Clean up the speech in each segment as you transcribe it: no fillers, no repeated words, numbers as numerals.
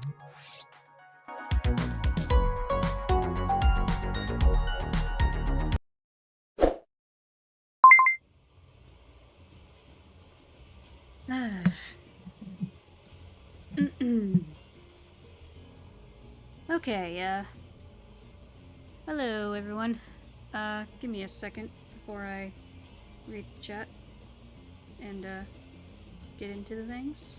Okay, hello everyone. Give me a second before I read the chat and, get into the things.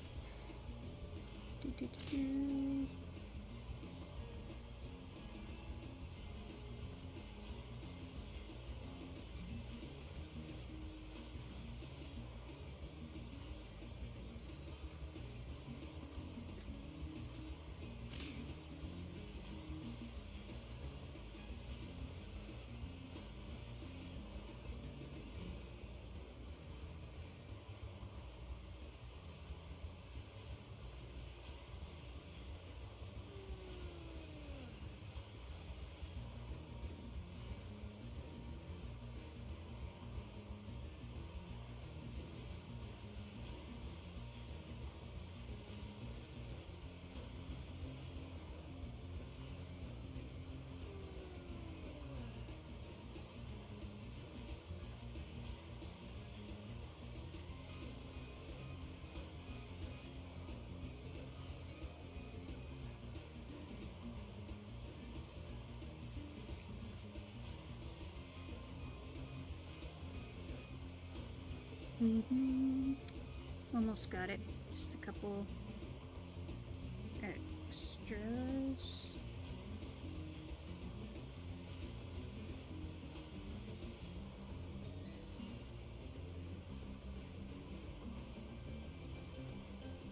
Almost got it. Just a couple extras.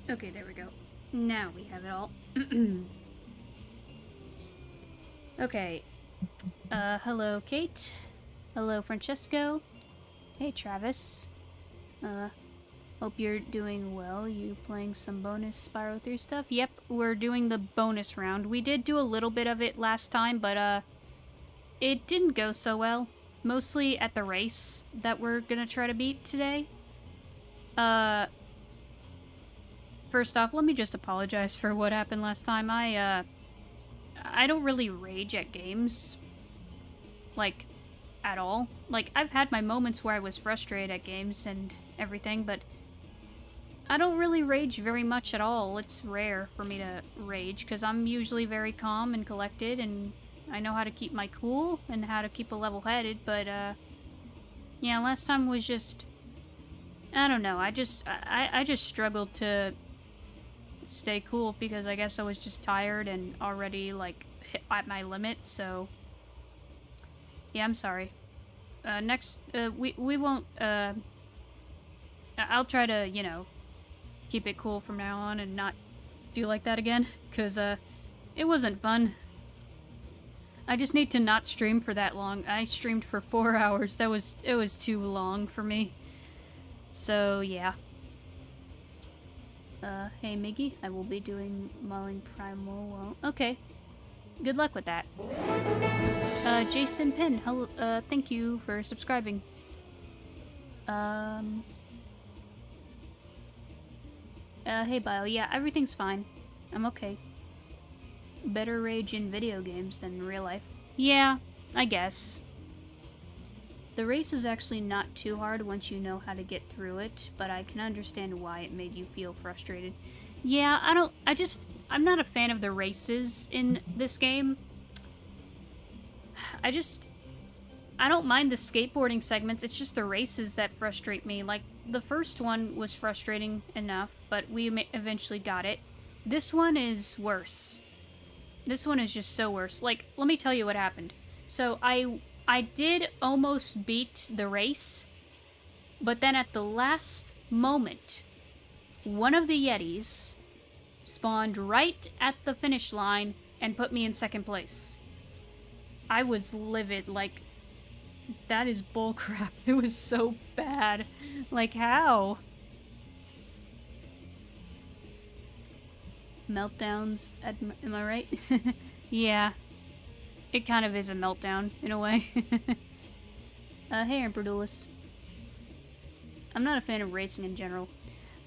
Okay, there we go. Now we have it all. Okay. Hello, Kate. Hello, Francesco. Hey, Travis. Hope you're doing well. You playing some bonus Spyro 3 stuff? Yep, we're doing the bonus round. We did do a little bit of it last time, but, it didn't go so well. Mostly at the race that we're gonna try to beat today. First off, let me just apologize for what happened last time. I don't really rage at games. Like, at all. Like, I've had my moments where I was frustrated at games and everything, but I don't really rage very much at all. It's rare for me to rage, because I'm usually very calm and collected, and I know how to keep my cool and how to keep a level-headed, but, yeah, last time was just... I don't know, I just struggled to stay cool, because I guess I was just tired and already, like, hit at my limit, so... Yeah, I'm sorry. Next, we won't, I'll try to, you know, keep it cool from now on and not do like that again, because, it wasn't fun. I just need to not stream for that long. I streamed for 4 hours. It was too long for me. So, yeah. Hey, Miggy, I will be doing Mauling Primal well. Okay. Good luck with that. Jason Penn, hello, thank you for subscribing. Hey, Bio, yeah, everything's fine. I'm okay. Better rage in video games than in real life. Yeah, I guess. The race is actually not too hard once you know how to get through it, but I can understand why it made you feel frustrated. Yeah, I'm not a fan of the races in this game. I don't mind the skateboarding segments, it's just the races that frustrate me. Like, the first one was frustrating enough, but we eventually got it. This one is worse. This one is just so worse. Like, let me tell you what happened. So, I did almost beat the race, but then at the last moment, one of the Yetis spawned right at the finish line and put me in second place. I was livid, like, that is bullcrap. It was so bad. Like, how? Meltdowns, am I right? Yeah. It kind of is a meltdown, in a way. Hey, Emperor Duelist. I'm not a fan of racing in general.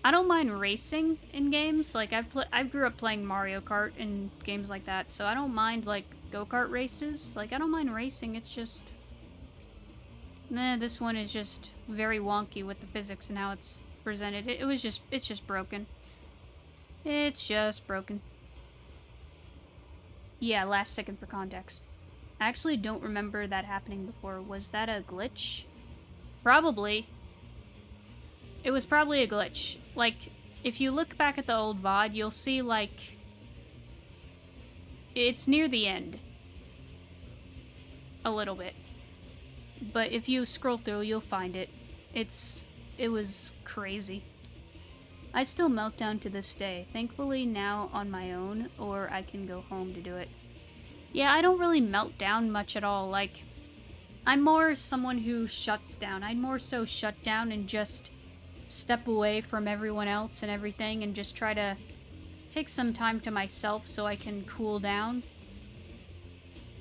I don't mind racing in games. Like, I grew up playing Mario Kart and games like that, so I don't mind, like, go-kart races. Like, I don't mind racing, it's just... Nah, this one is just very wonky with the physics and how it's presented. It's just broken. It's just broken. Yeah, last second for context. I actually don't remember that happening before. Was that a glitch? Probably. It was probably a glitch. Like, if you look back at the old VOD, you'll see, like... It's near the end. A little bit. But if you scroll through, you'll find it. It was crazy. I still melt down to this day. Thankfully now on my own, or I can go home to do it. Yeah, I don't really melt down much at all. Like, I'm more someone who shuts down. I'd more so shut down and just step away from everyone else and everything and just try to take some time to myself so I can cool down.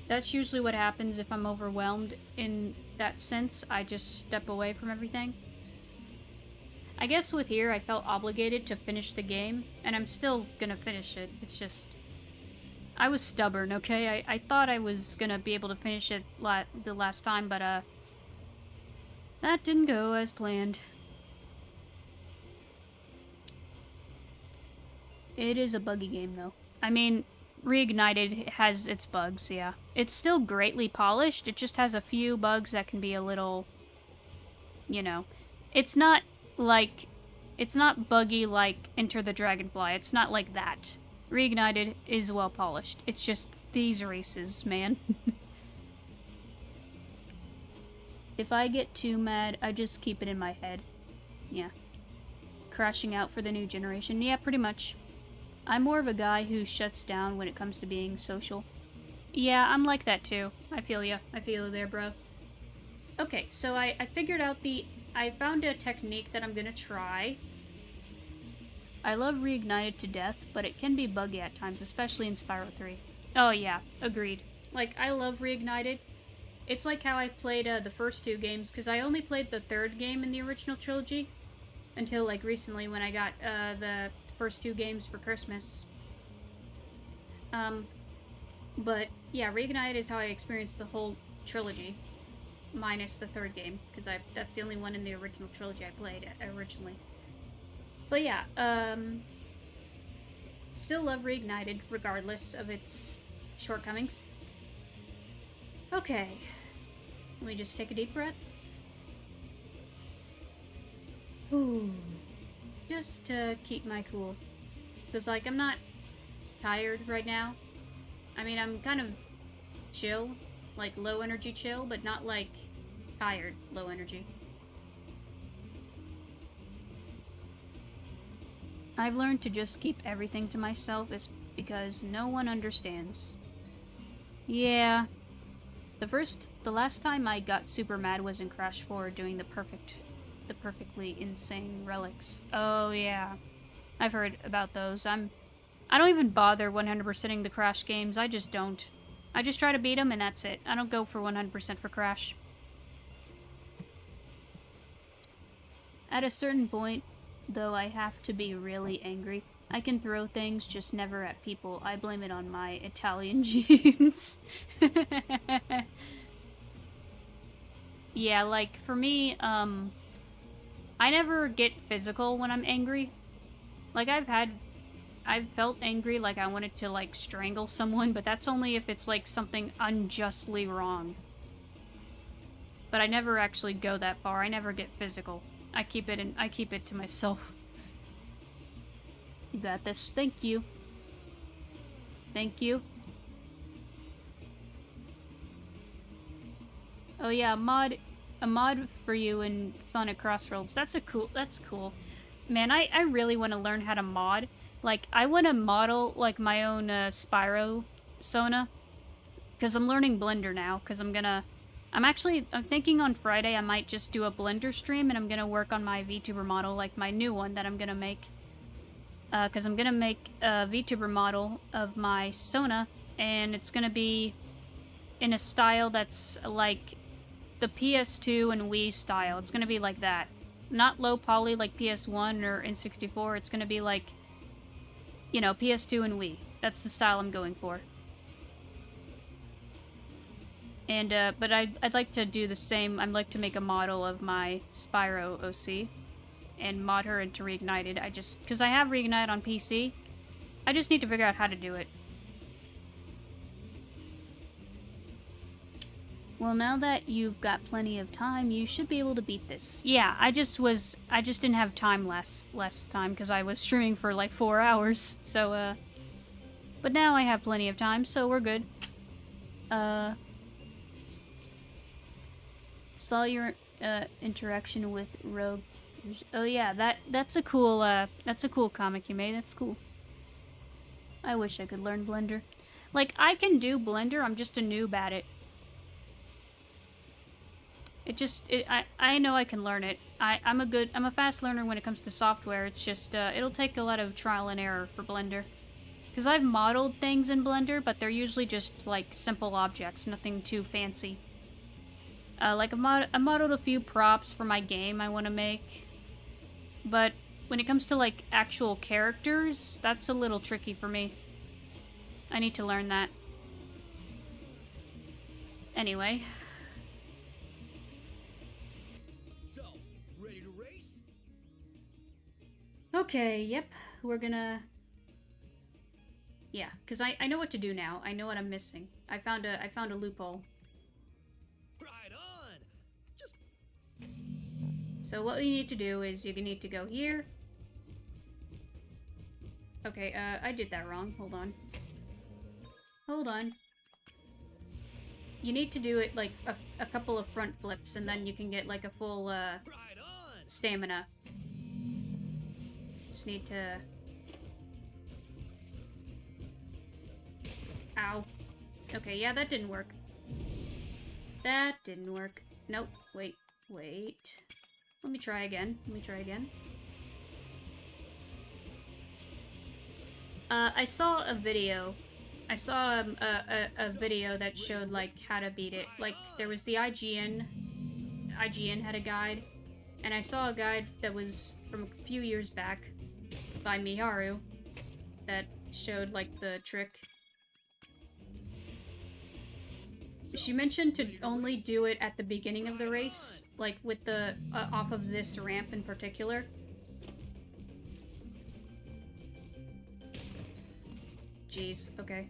That's usually what happens if I'm overwhelmed in that sense. I just step away from everything. I guess with here, I felt obligated to finish the game, and I'm still gonna finish it. It's just... I was stubborn, okay? I thought I was gonna be able to finish it the last time, but, that didn't go as planned. It is a buggy game, though. I mean, Reignited has its bugs, yeah. It's still greatly polished, it just has a few bugs that can be a little... You know. It's not buggy like Enter the Dragonfly. It's not like that. Reignited is well polished. It's just these races, man. If I get too mad, I just keep it in my head. Yeah. Crashing out for the new generation. Yeah, pretty much. I'm more of a guy who shuts down when it comes to being social. Yeah, I'm like that too. I feel ya. I feel you there, bro. Okay, so I figured out I found a technique that I'm gonna try. I love Reignited to death, but it can be buggy at times, especially in Spyro 3. Oh yeah, agreed. Like, I love Reignited. It's like how I played the first two games, because I only played the third game in the original trilogy until, like, recently when I got the first two games for Christmas. But, yeah, Reignited is how I experienced the whole trilogy. Minus the third game, because that's the only one in the original trilogy I played originally. But yeah, still love Reignited, regardless of its shortcomings. Okay, let me just take a deep breath. Ooh. Just to keep my cool. Because, like, I'm not tired right now. I mean, I'm kind of chill, like low energy chill, but not like tired low energy. I've learned to just keep everything to myself is because no one understands. Yeah. The last time I got super mad was in Crash 4 doing the perfectly insane relics. Oh yeah. I've heard about those. I don't even bother 100%ing the Crash games. I just don't. I just try to beat them and that's it. I don't go for 100% for Crash. At a certain point, though, I have to be really angry. I can throw things, just never at people. I blame it on my Italian genes. Yeah, like, for me, I never get physical when I'm angry. Like, I've felt angry, like I wanted to, like, strangle someone, but that's only if it's, like, something unjustly wrong. But I never actually go that far. I never get physical. I keep it to myself. You got this. Thank you. Thank you. Oh yeah, a mod for you in Sonic Crossroads. That's cool. Man, I really want to learn how to mod. Like, I want to model, like, my own Spyro Sona. Because I'm learning Blender now, because I'm thinking on Friday I might just do a Blender stream, and I'm gonna work on my VTuber model, like my new one that I'm gonna make. Because I'm gonna make a VTuber model of my Sona, and it's gonna be in a style that's like the PS2 and Wii style. It's gonna be like that. not low poly like PS1 or N64. It's gonna be like, you know, PS2 and Wii. That's the style I'm going for. And, but I'd like to do the same. I'd like to make a model of my Spyro OC and mod her into Reignited. Because I have Reignited on PC, I just need to figure out how to do it. Well, now that you've got plenty of time, you should be able to beat this. Yeah, I just didn't have time less time because I was streaming for like 4 hours. So, but now I have plenty of time, so we're good. Saw your interaction with Rogue. Oh yeah, that's a cool comic you made. That's cool. I wish I could learn Blender. Like, I can do Blender, I'm just a noob at it. I know I can learn it. I'm a fast learner when it comes to software. It's just, it'll take a lot of trial and error for Blender. Because I've modeled things in Blender, but they're usually just, like, simple objects, nothing too fancy. Like, I modeled a few props for my game I want to make. But when it comes to, like, actual characters, that's a little tricky for me. I need to learn that. Anyway. So, ready to race? Okay, yep. We're gonna... Yeah, because I know what to do now. I know what I'm missing. I found a loophole. Right on! Just... So what we need to do is you need to go here. Okay, I did that wrong. Hold on. Hold on. You need to do it like a couple of front flips and then you can get like a full right on! stamina. Just need to... Ow. Okay, yeah, that didn't work. That didn't work. Nope. Wait. Let me try again. I saw a video. I saw a video that showed, like, how to beat it. Like, there was the IGN. IGN had a guide. And I saw a guide that was from a few years back by Miharu that showed, like, the trick. She mentioned to only do it at the beginning of the race, like with the off of this ramp in particular. Jeez, okay.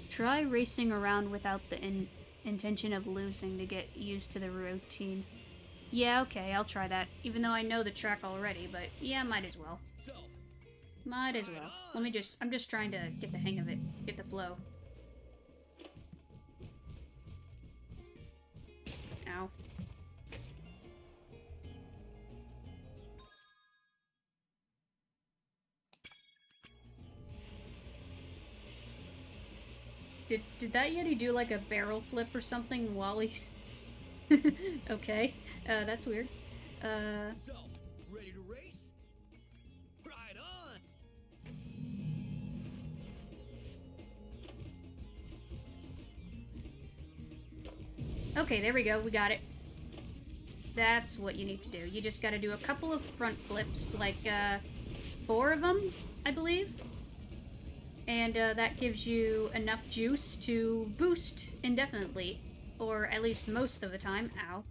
Try racing around without the intention of losing to get used to the routine. Yeah, okay, I'll try that. Even though I know the track already, but yeah, might as well. Might as well. I'm just trying to get the hang of it. Get the flow. Ow. Did that Yeti do like a barrel flip or something while he's... Okay. That's weird. So, ready to race? Right on! Okay, there we go. We got it. That's what you need to do. You just gotta do a couple of front flips, like, 4 of them, I believe. And, that gives you enough juice to boost indefinitely. Or at least most of the time. Ow.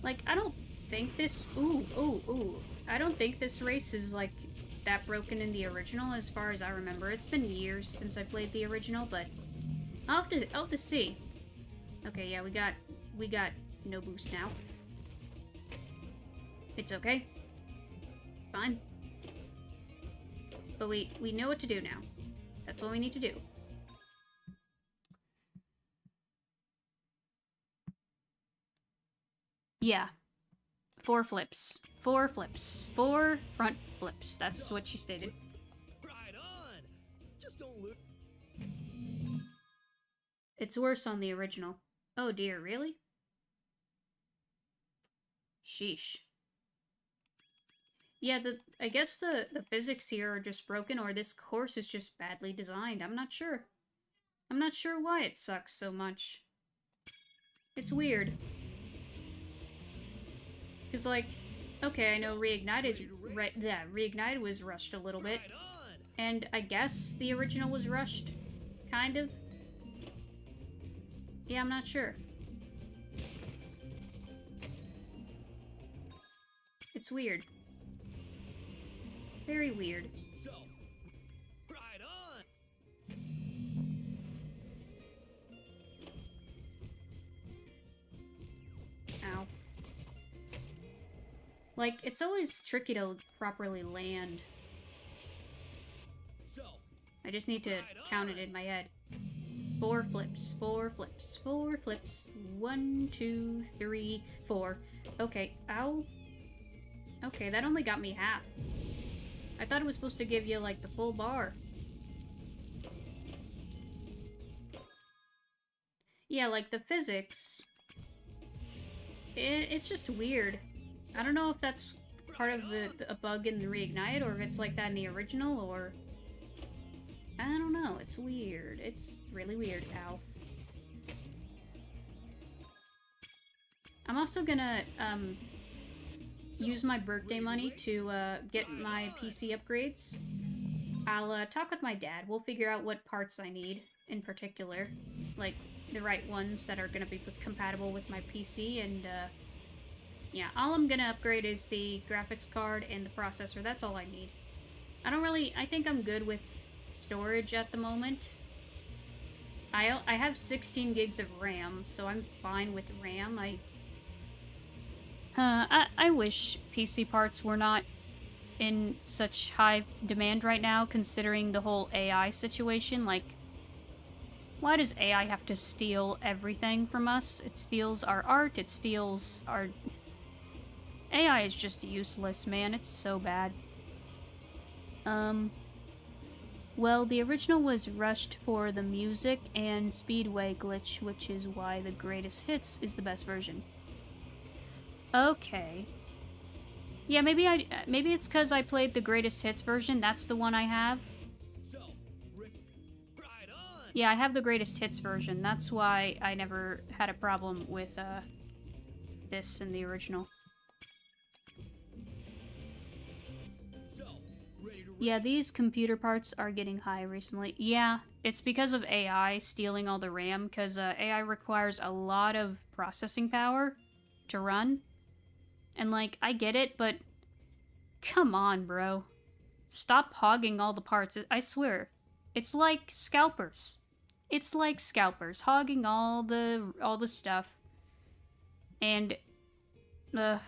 Like, I don't think this... Ooh. I don't think this race is, like, that broken in the original as far as I remember. It's been years since I played the original, but I'll have to see. Okay, yeah, we got no boost now. It's okay. Fine. But we know what to do now. That's what we need to do. Yeah. 4 flips. 4 flips. 4 front flips. That's what she stated. Right on! Just don't lose. It's worse on the original. Oh dear, really? Sheesh. Yeah, I guess the physics here are just broken, or this course is just badly designed. I'm not sure. I'm not sure why it sucks so much. It's weird. Because, like, okay, I know Reignited was rushed a little bit. Right on. And I guess the original was rushed. Kind of. Yeah, I'm not sure. It's weird. Very weird. So, right on. Ow. Like, it's always tricky to properly land. So, I just need to count it in my head. 4 flips, 4 flips, 4 flips. 1, 2, 3, 4. Okay, ow. Okay, that only got me half. I thought it was supposed to give you, like, the full bar. Yeah, like, the physics... It's just weird. I don't know if that's part of a bug in the Reignited, or if it's like that in the original, or... I don't know, it's weird. It's really weird. Ow. I'm also gonna, use my birthday money to, get my PC upgrades. I'll, talk with my dad. We'll figure out what parts I need, in particular. Like, the right ones that are gonna be compatible with my PC, and, yeah, all I'm gonna upgrade is the graphics card and the processor. That's all I need. I think I'm good with storage at the moment. I have 16 gigs of RAM, so I'm fine with RAM. I wish PC parts were not in such high demand right now, considering the whole AI situation. Like, why does AI have to steal everything from us? It steals our art, it steals our... AI is just useless, man. It's so bad. Well, the original was rushed for the music and speedway glitch, which is why the greatest hits is the best version. Okay. Yeah, maybe it's because I played the greatest hits version. That's the one I have. So, right on. Yeah, I have the greatest hits version. That's why I never had a problem with this in the original. So, ready to Yeah, these computer parts are getting high recently. Yeah, it's because of AI stealing all the RAM, because AI requires a lot of processing power to run. And, like, I get it, but come on, bro. Stop hogging all the parts. I swear. It's like scalpers. It's like scalpers, hogging all the stuff. And, I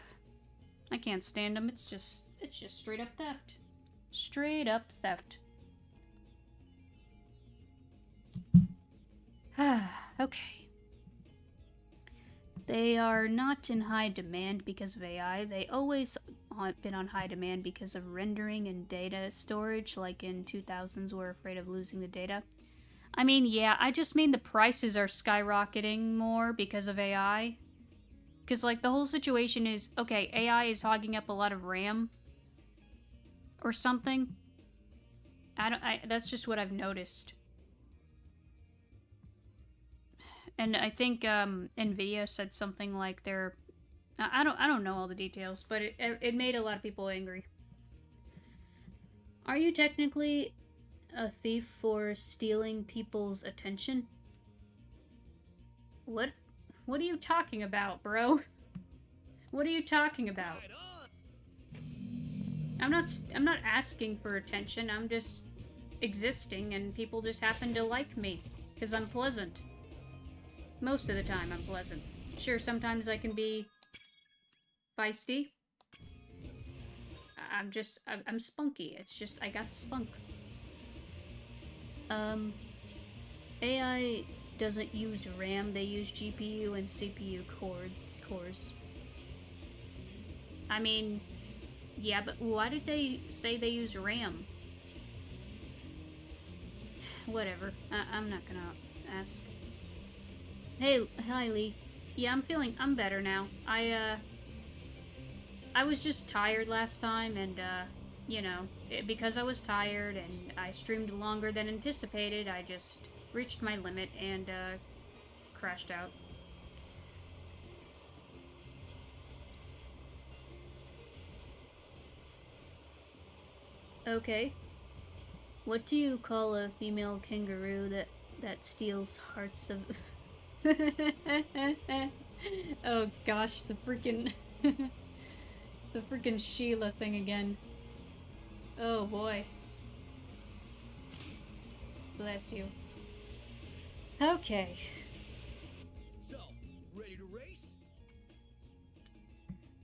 can't stand them. It's just straight up theft. Straight up theft. Okay. They are not in high demand because of AI. They always been on high demand because of rendering and data storage, like in 2000s we're afraid of losing the data. I mean, yeah, I just mean the prices are skyrocketing more because of AI. Because, like, the whole situation is, okay, AI is hogging up a lot of RAM or something. That's just what I've noticed. And I think Nvidia said something like they're... I don't know all the details, but it made a lot of people angry. Are you technically a thief for stealing people's attention? What are you talking about, bro? What are you talking about? I'm not asking for attention. I'm just existing, and people just happen to like me because I'm pleasant. Most of the time, I'm pleasant. Sure, sometimes I can be feisty. I'm spunky. It's just, I got spunk. AI doesn't use RAM, they use GPU and CPU cores. I mean, yeah, but why did they say they use RAM? Whatever. I'm not gonna ask. Hey, hi Lee. Yeah, I'm better now. I was just tired last time, and, you know, because I was tired and I streamed longer than anticipated, I just reached my limit and, crashed out. Okay. What do you call a female kangaroo that steals hearts of... Oh gosh, the freaking... the freaking Sheila thing again. Oh boy. Bless you. Okay. So, ready to race?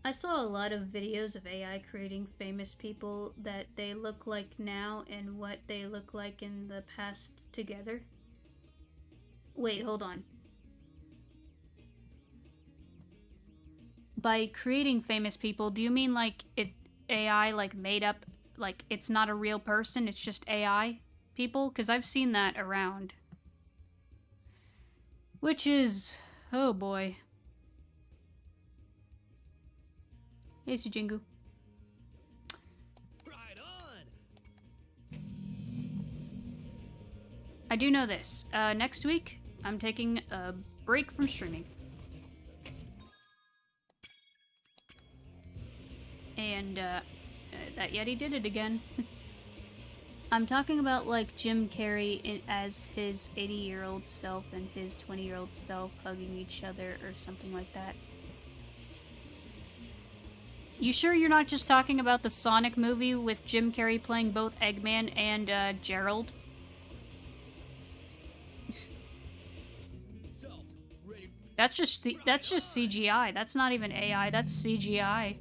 I saw a lot of videos of AI creating famous people that they look like now and what they look like in the past together. Wait, hold on. By creating famous people, do you mean like AI like made up, like it's not a real person, it's just AI people? Because I've seen that around. Which is, oh boy. Hey, Sujingu. Ride on! I do know this. Next week, I'm taking a break from streaming. And, that Yeti did it again. I'm talking about, like, Jim Carrey as his 80-year-old self and his 20-year-old self hugging each other or something like that. You sure you're not just talking about the Sonic movie with Jim Carrey playing both Eggman and, Gerald? So, ready. That's just CGI. That's not even AI. That's CGI.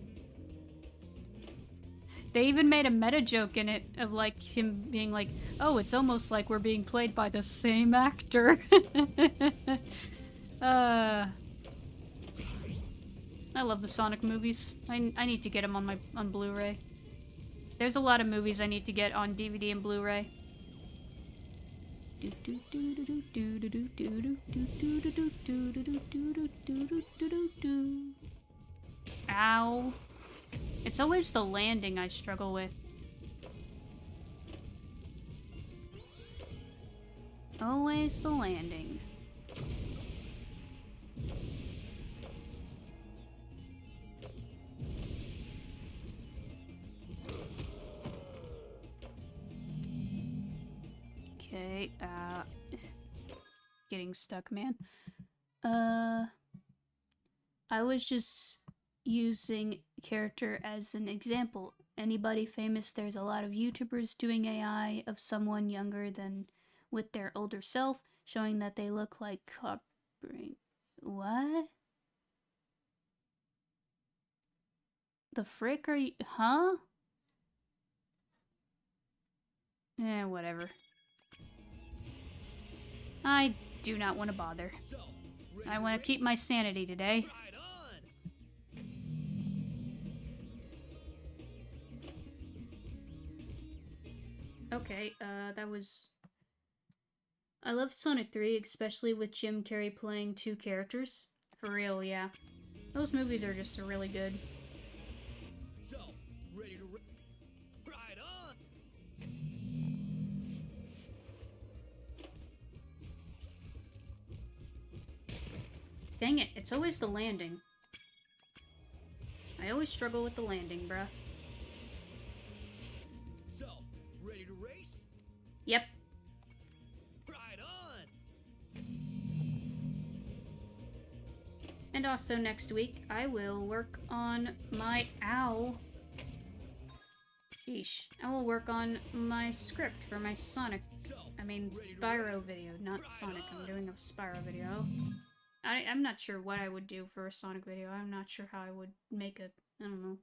They even made a meta joke in it of like him being like, "Oh, it's almost like we're being played by the same actor." I love the Sonic movies. I need to get them on Blu-ray. There's a lot of movies I need to get on DVD and Blu-ray. Ow. It's always the landing I struggle with. Always the landing. Okay, getting stuck, man. I was just using character as an example. Anybody famous, there's a lot of YouTubers doing AI of someone younger than with their older self, showing that they look like What? The frick are you? Huh? Eh, whatever. I do not want to bother. So, ready I to want to keep race? my sanity today. Ride on! Okay, that was... I love Sonic 3, especially with Jim Carrey playing two characters. For real, yeah. Those movies are just really good. So, ready to ride on! Dang it, it's always the landing. I always struggle with the landing, bruh. So, ready to race? Yep. Ride on! And also next week, I will work on my... Ow. Sheesh. I will work on my script for my Sonic... So, I mean, ready to Spyro race? video, not Right Sonic. I'm on. doing a Spyro video. I'm not sure what I would do for a Sonic video. I'm not sure how I would make a... I don't know.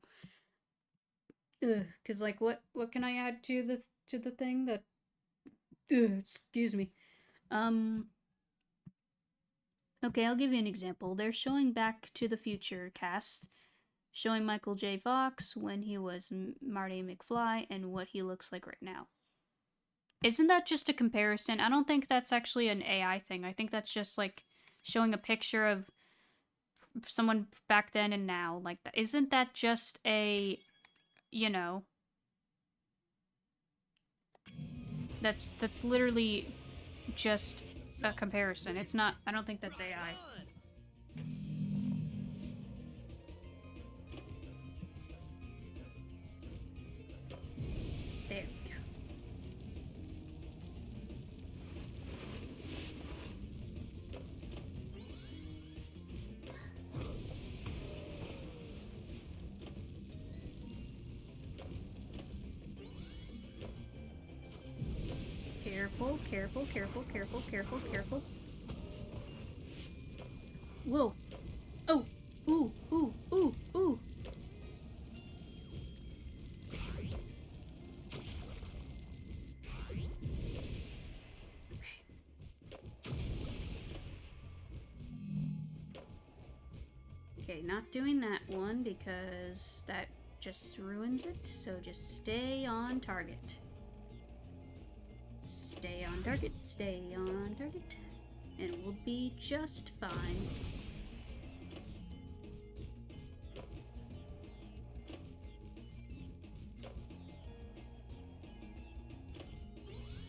Ugh, cause like what can I add to the thing that... Ugh, excuse me. Okay, I'll give you an example. They're showing Back to the Future cast, showing Michael J. Fox when he was Marty McFly and what he looks like right now. Isn't that just a comparison? I don't think that's actually an AI thing. I think that's just like showing a picture of someone back then and now. Like, isn't that just a, you know, that's literally just a comparison. It's not, I don't think that's AI. On. There we go. Careful, careful, careful, careful, careful, careful. Whoa. Oh. Ooh, ooh, ooh, ooh. Okay, not doing that one because that just ruins it. So just stay on target. Stay on target, stay on target, and we'll be just fine.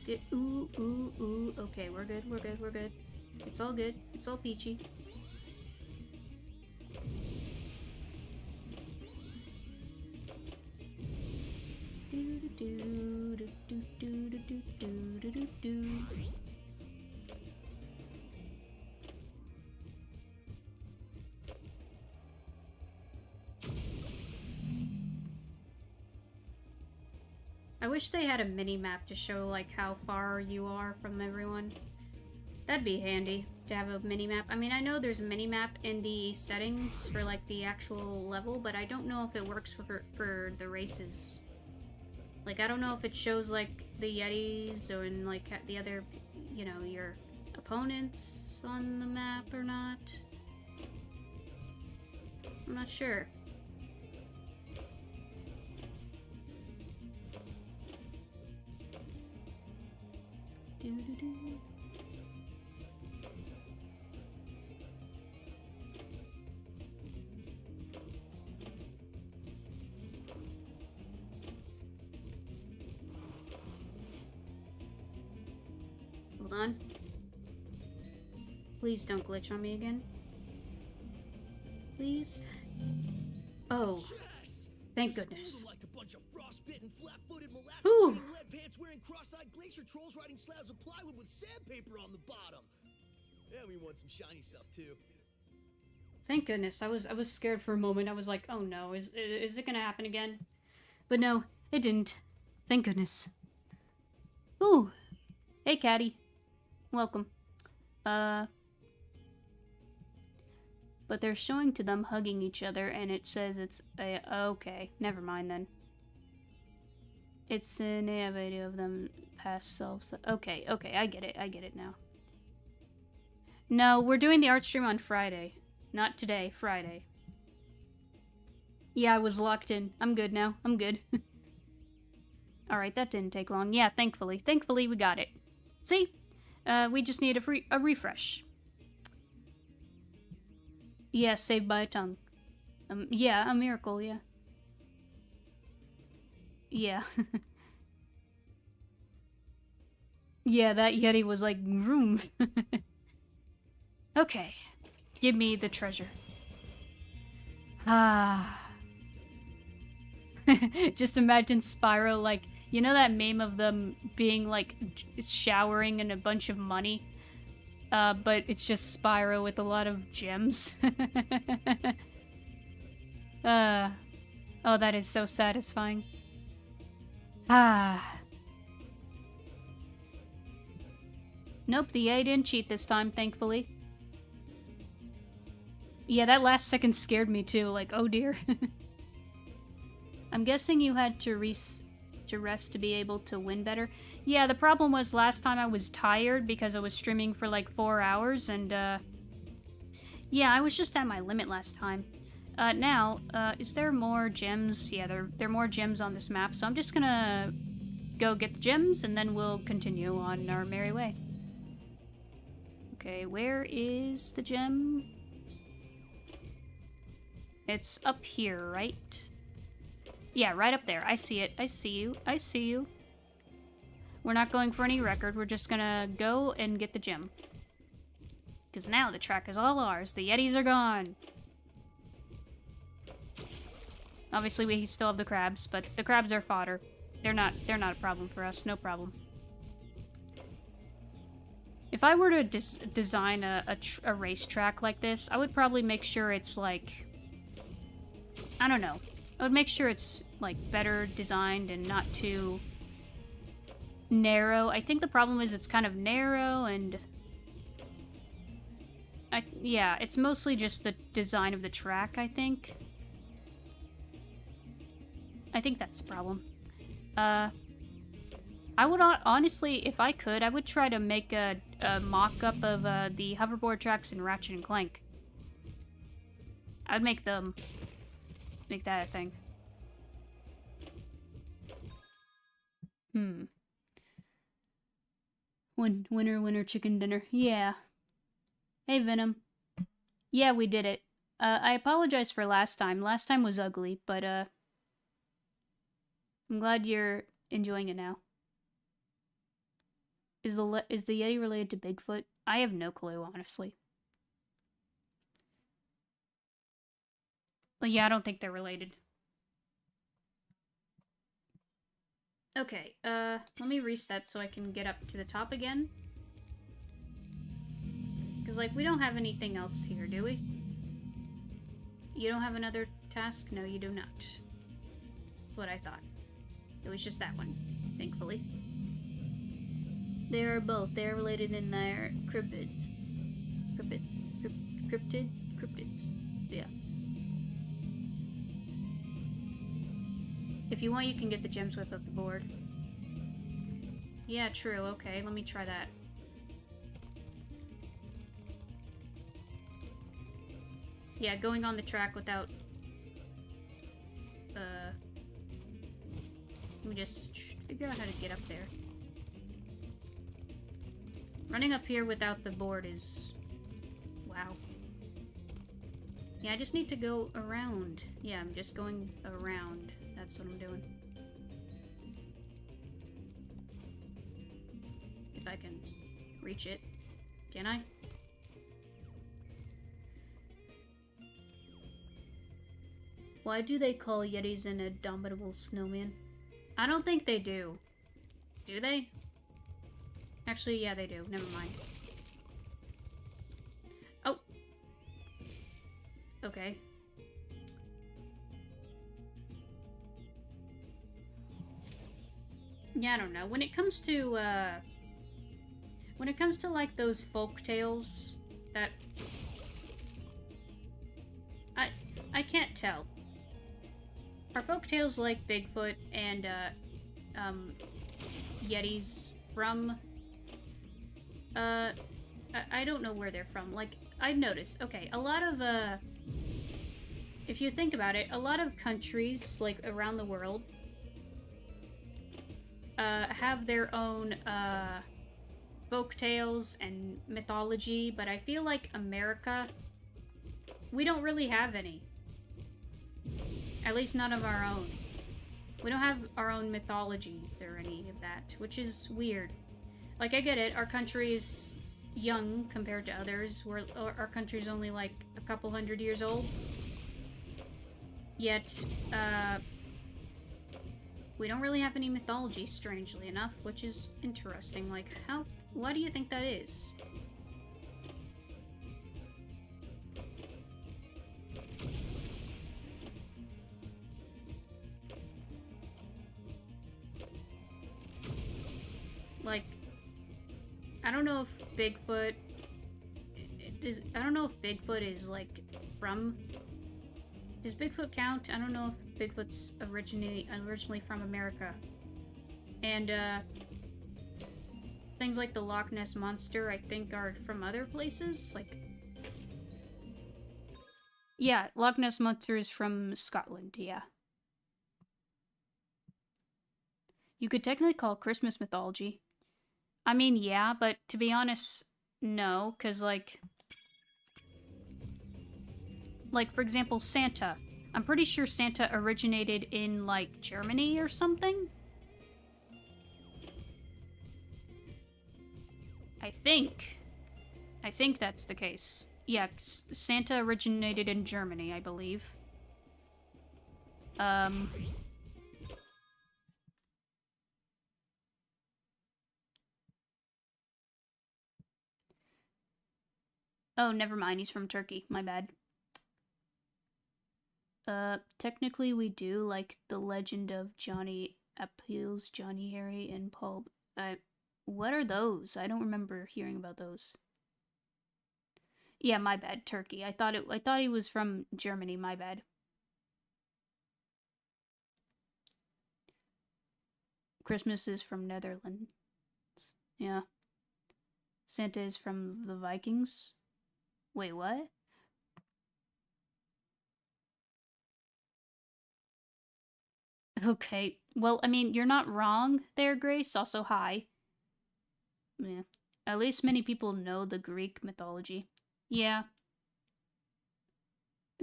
Good. Ooh, ooh, ooh. Okay, we're good, we're good, we're good. It's all good. It's all peachy. I wish they had a mini-map to show, like, how far you are from everyone. That'd be handy, to have a mini-map. I mean, I know there's a mini-map in the settings for, like, the actual level, but I don't know if it works for the races. Like, I don't know if it shows, like, the Yetis or in, like, the other, you know, your opponents on the map or not. I'm not sure. Doo-doo-doo. Hold on. Please don't glitch on me again. Please. Oh, Yes! thank goodness. Like a bunch of frostbitten, flat-footed, Ooh. molasses-eating, lead pants-wearing, cross-eyed glacier trolls riding slabs of plywood with sandpaper on the bottom. And we want some shiny stuff too. Thank goodness. I was scared for a moment. I was like, oh no, is it gonna happen again? But no, it didn't. Thank goodness. Ooh. Hey, Caddy. Welcome. But they're showing to them hugging each other, and it says it's a... Okay, never mind then. It's an AI video of them past selves. Okay, okay, I get it now. No, we're doing the art stream on Friday. Not today, Friday. Yeah, I was locked in. I'm good now. I'm good. Alright, that didn't take long. Yeah, thankfully. Thankfully, we got it. See? We just need a refresh. Yeah, saved by a tongue. Yeah, a miracle, yeah. Yeah. Yeah, that Yeti was like, room. Okay. Give me the treasure. Ah. Just imagine Spyro, like, you know that meme of them being, like, showering in a bunch of money? But it's just Spyro with a lot of gems. Oh, that is so satisfying. Ah. Nope, the AI didn't cheat this time, thankfully. Yeah, that last second scared me too, like, oh dear. I'm guessing you had to rest to be able to win better. Yeah, the problem was last time I was tired because I was streaming for like 4 hours, and yeah, I was just at my limit last time. Now, is there more gems? Yeah, there are more gems on this map, so I'm just gonna go get the gems, and then we'll continue on our merry way. Okay, where is the gem? It's up here, right? Yeah, right up there. I see it. I see you. I see you. We're not going for any record. We're just gonna go and get the gem. Because now the track is all ours. The Yetis are gone. Obviously, we still have the crabs, but the crabs are fodder. They're not a problem for us. No problem. If I were to design a racetrack like this, I would probably make sure it's like... I don't know. I would make sure it's like better designed and not too narrow. I think the problem is it's kind of narrow and... yeah, it's mostly just the design of the track, I think. I think that's the problem. I would honestly, if I could, I would try to make a mock-up of the hoverboard tracks in Ratchet and Clank. I'd make that a thing. Winner chicken dinner. Yeah. Hey, Venom. Yeah, we did it. I apologize for last time. Last time was ugly, but I'm glad you're enjoying it now. Is the Yeti related to Bigfoot? I have no clue, honestly. Well, yeah, I don't think they're related. Okay, let me reset so I can get up to the top again. Because, like, we don't have anything else here, do we? You don't have another task? No, you do not. That's what I thought. It was just that one, thankfully. They are both. They are related in their cryptids. Cryptids. Yeah. If you want, you can get the gems without the board. Yeah, true. Okay, let me try that. Yeah, going on the track without... Let me just figure out how to get up there. Running up here without the board is... wow. Yeah, I just need to go around. Yeah, I'm just going around. That's what I'm doing. If I can reach it. Can I? Why do they call Yetis an abominable snowman? I don't think they do. Do they? Actually, yeah, they do. Never mind. Oh. Okay. Yeah, I don't know. When it comes to like those folk tales that I can't tell. Are folk tales like Bigfoot and Yetis from I don't know where they're from. Like, I've noticed, okay, a lot of if you think about it, a lot of countries like around the world have their own folk tales and mythology, but I feel like America, we don't really have any. At least none of our own. We don't have our own mythologies or any of that, which is weird. Like, I get it, our country is young compared to others. Our country's only like a couple hundred years old. Yet, we don't really have any mythology, strangely enough, which is interesting. Like, why do you think that is? Like, I don't know if Bigfoot I don't know if Bigfoot is like from... Does Bigfoot count? I don't know if Bigfoot's originally from America. And things like the Loch Ness Monster, I think, are from other places. Like, yeah, Loch Ness Monster is from Scotland. Yeah. You could technically call Christmas mythology. I mean, yeah, but to be honest, no, because, like, Like, for example, Santa. I'm pretty sure Santa originated in, like, Germany or something? I think. I think that's the case. Yeah, Santa originated in Germany, I believe. Oh, never mind, he's from Turkey. My bad. Technically we do, like, The Legend of Johnny Appeals, Johnny Harry, and Paul... what are those? I don't remember hearing about those. Yeah, my bad, Turkey. I thought he was from Germany, my bad. Christmas is from Netherlands. Yeah. Santa is from the Vikings. Wait, what? Okay. Well, I mean, you're not wrong there, Grace. Also, hi. Yeah. At least many people know the Greek mythology. Yeah.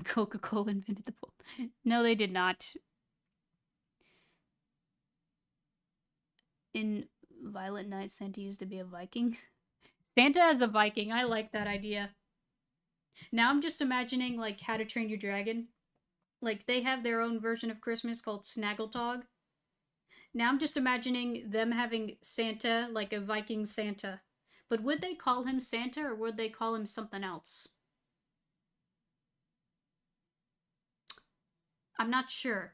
Coca-Cola invented the bowl. No, they did not. In Violet Night, Santa used to be a Viking. Santa as a Viking. I like that idea. Now I'm just imagining, like, How to Train Your Dragon. Like, they have their own version of Christmas called Snaggletog. Now I'm just imagining them having Santa, like a Viking Santa. But would they call him Santa or would they call him something else? I'm not sure.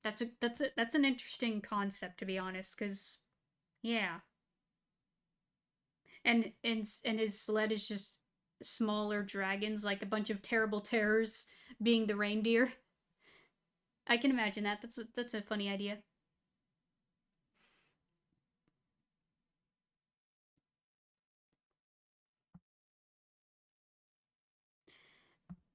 That's an interesting concept, to be honest, because yeah. And his sled is just smaller dragons, like a bunch of terrible terrors being the reindeer. I can imagine that. That's a funny idea.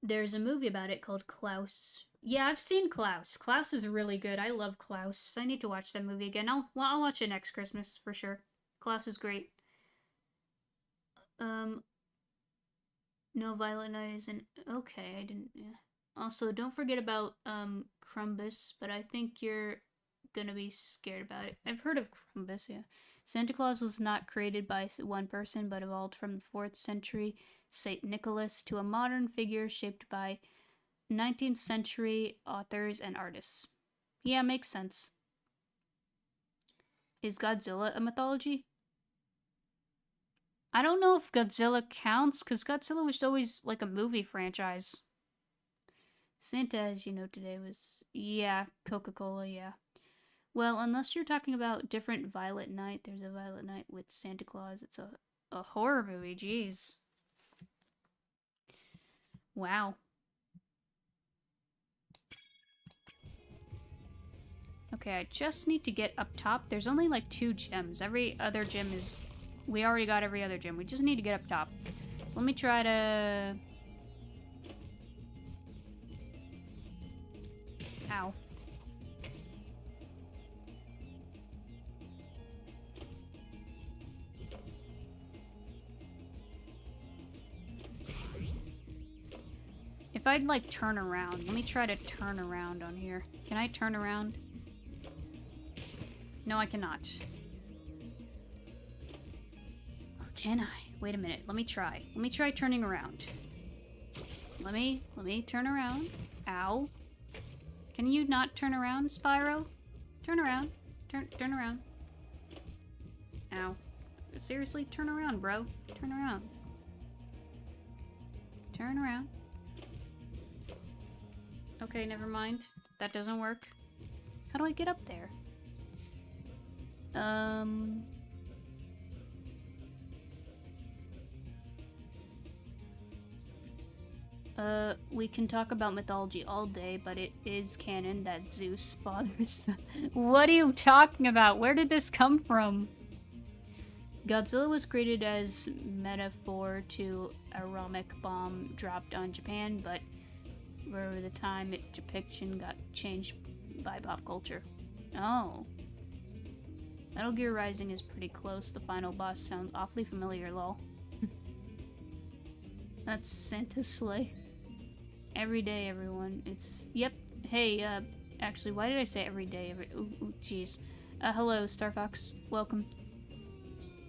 There's a movie about it called Klaus. Yeah, I've seen Klaus. Klaus is really good. I love Klaus. I need to watch that movie again. I'll watch it next Christmas for sure. Klaus is great. No Violet Night isn't okay. I didn't. Yeah. Also, don't forget about Crumbus, but I think you're gonna be scared about it. I've heard of Crumbus. Yeah, Santa Claus was not created by one person, but evolved from the 4th century Saint Nicholas to a modern figure shaped by 19th century authors and artists. Yeah, makes sense. Is Godzilla a mythology? I don't know if Godzilla counts, because Godzilla was always like a movie franchise. Santa, as you know today, was... Yeah, Coca-Cola, yeah. Well, unless you're talking about different Violet Night, there's a Violet Night with Santa Claus. It's a horror movie, jeez. Wow. Okay, I just need to get up top. There's only like 2 gems. Every other gem is... We already got every other gem. We just need to get up top. So let me try to... Ow. If I'd like turn around, let me try to turn around on here. Can I turn around? No, I cannot. Or can I? Wait a minute. Let me try. Let me try turning around. Let me turn around. Ow. Can you not turn around, Spyro? Turn around. Turn around. Ow. Seriously, turn around, bro. Turn around. Turn around. Okay, never mind. That doesn't work. How do I get up there? We can talk about mythology all day, but it is canon that Zeus fathers... What are you talking about? Where did this come from? Godzilla was created as metaphor to a atomic bomb dropped on Japan, but over the time, its depiction got changed by pop culture. Oh. Metal Gear Rising is pretty close. The final boss sounds awfully familiar, lol. That's Santa's sleigh. Every day, everyone. It's... Yep. Hey, actually, why did I say every day? Ooh, jeez. Hello, Star Fox. Welcome.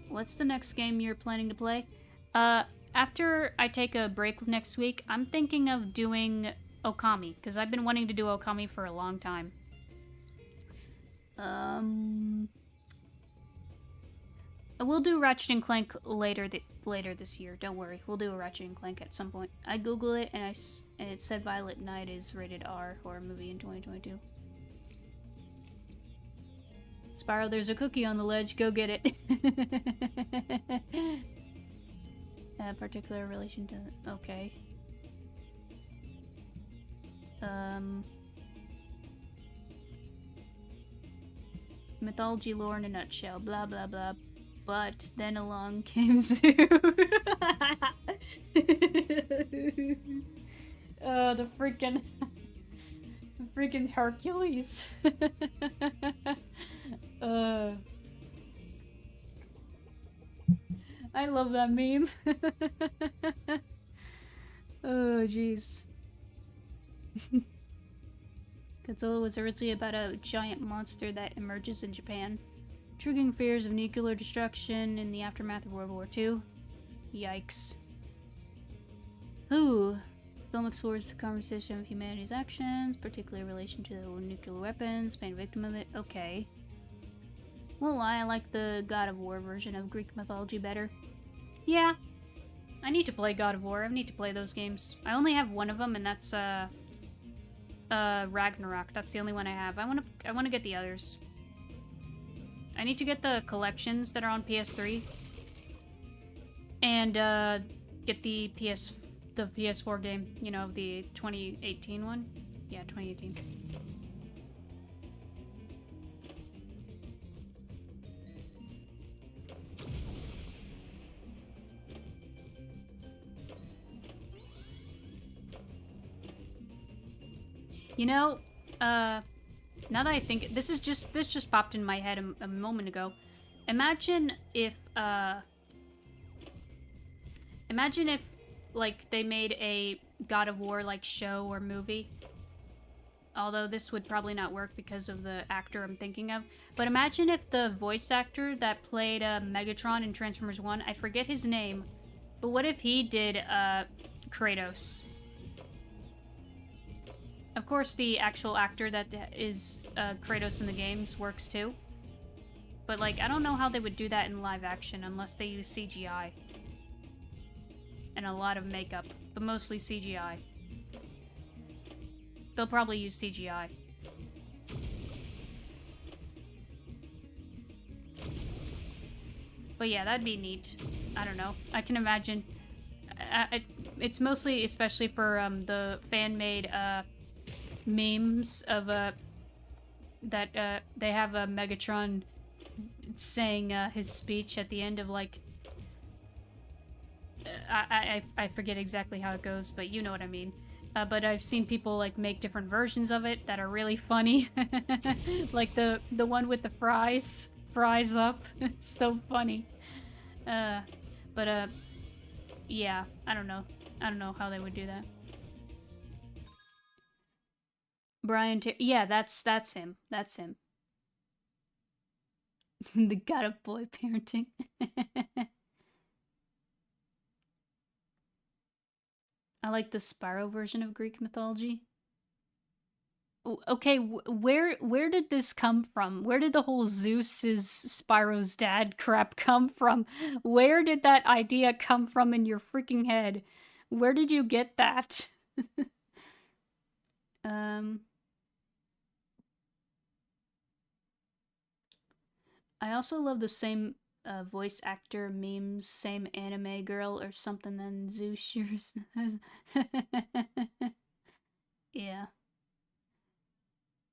What's the next game you're planning to play? After I take a break next week, I'm thinking of doing Okami, because I've been wanting to do Okami for a long time. We'll do Ratchet and Clank later this year. Don't worry, we'll do a Ratchet and Clank at some point. I googled it and it said Violet Night is rated R horror movie in 2022. Spyro, there's a cookie on the ledge. Go get it. Particular relation to... Okay. Mythology lore in a nutshell. Blah, blah, blah. But then along came Zeus. The freaking... freaking Hercules. I love that meme. Oh, jeez. Godzilla was originally about a giant monster that emerges in Japan, triggering fears of nuclear destruction in the aftermath of World War II. Yikes. Ooh. Film explores the conversation of humanity's actions, particularly in relation to nuclear weapons, being a victim of it. Okay. Won't lie, I like the God of War version of Greek mythology better. Yeah. I need to play God of War. I need to play those games. I only have one of them, and that's, Ragnarok. That's the only one I have. I wanna get the others. I need to get the collections that are on PS3. And, get the PS4 game, you know, the 2018 one? Yeah, 2018. You know, now that I think, this just popped in my head a moment ago. Imagine if, like, they made a God of War, like, show or movie. Although this would probably not work because of the actor I'm thinking of. But imagine if the voice actor that played Megatron in Transformers 1, I forget his name, but what if he did Kratos? Of course, the actual actor that is Kratos in the games works too. But, like, I don't know how they would do that in live action unless they use CGI. And a lot of makeup, but mostly CGI. They'll probably use CGI. But yeah, that'd be neat. I don't know. I can imagine. It's mostly, especially for the fan-made memes of that they have Megatron saying his speech at the end of, like, I forget exactly how it goes, but you know what I mean. But I've seen people, like, make different versions of it that are really funny. Like the one with the fries up. It's so funny. Yeah, I don't know. I don't know how they would do that. Yeah, that's him. That's him. The God of Boy parenting. I like the Spyro version of Greek mythology. Okay, where did this come from? Where did the whole Zeus is Spyro's dad crap come from? Where did that idea come from in your freaking head? Where did you get that? I also love the same voice actor memes, same anime girl or something than Zeus yours. Yeah.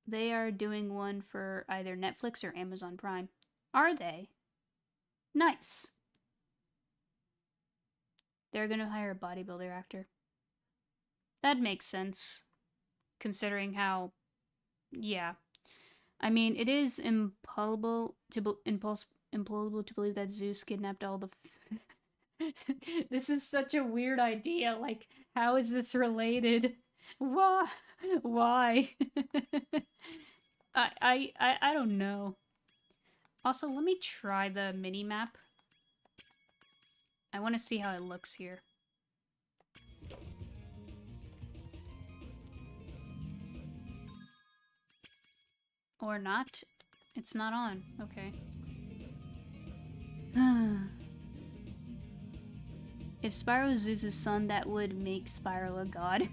They are doing one for either Netflix or Amazon Prime. Are they? Nice. They're gonna hire a bodybuilder actor. That makes sense. Considering how... Yeah. I mean, it is implausible to believe that Zeus kidnapped all the... This is such a weird idea. Like, how is this related? Why? Why? I don't know. Also, let me try the mini map. I want to see how it looks here. Or not. It's not on. Okay. If Spyro is Zeus' son, that would make Spyro a god.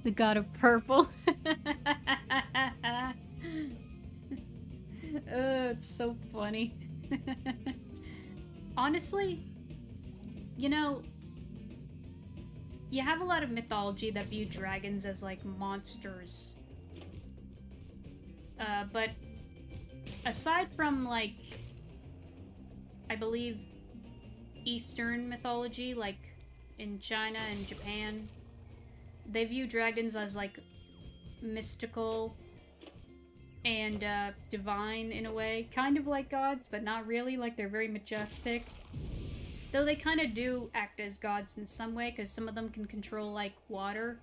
The god of purple. It's so funny. Honestly, you know, you have a lot of mythology that view dragons as like monsters. But aside from like, I believe, Eastern mythology, like in China and Japan, they view dragons as like mystical and divine in a way. Kind of like gods, but not really. Like, they're very majestic. Though they kind of do act as gods in some way, because some of them can control like water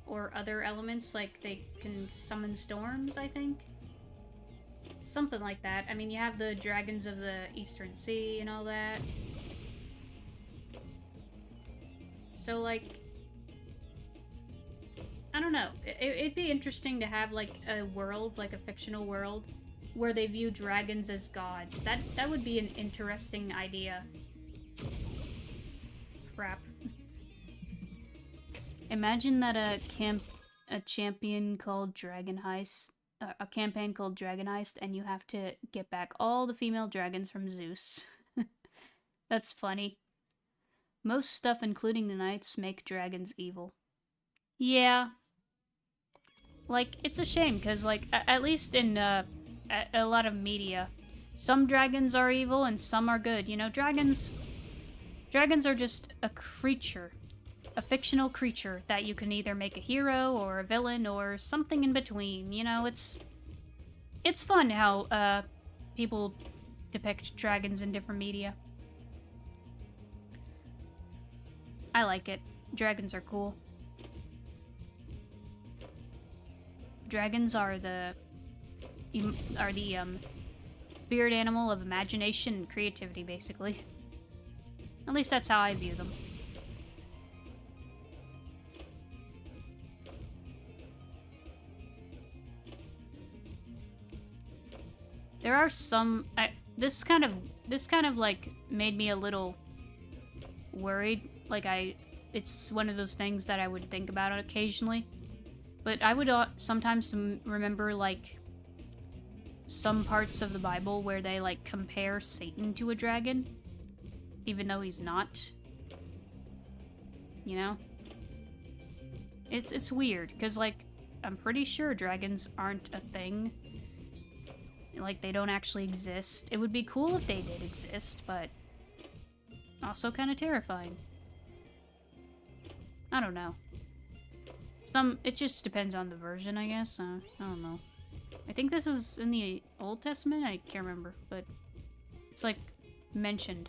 or other elements, like they can summon storms, I think. Something like that. I mean, you have the dragons of the Eastern Sea and all that. So, like, I don't know. It'd be interesting to have, like, a world, like a fictional world, where they view dragons as gods. That would be an interesting idea. Crap. Imagine that a champion called Dragon Heist, a campaign called Dragon Heist, and you have to get back all the female dragons from Zeus. That's funny. Most stuff, including the knights, make dragons evil. Yeah. Like, it's a shame, because, like, at least in a lot of media, some dragons are evil and some are good. You know, dragons are just a creature. A fictional creature that you can either make a hero or a villain or something in between. You know, it's fun how people depict dragons in different media. I like it. Dragons are cool. Dragons are the spirit animal of imagination and creativity, basically. At least that's how I view them. There are some. This kind of like made me a little worried. Like it's one of those things that I would think about occasionally. But I would sometimes remember like some parts of the Bible where they like compare Satan to a dragon, even though he's not. You know, it's weird because like I'm pretty sure dragons aren't a thing. Like, they don't actually exist. It would be cool if they did exist, but also kind of terrifying. I don't know. It just depends on the version, I guess. I don't know. I think this is in the Old Testament? I can't remember, but it's, like, mentioned.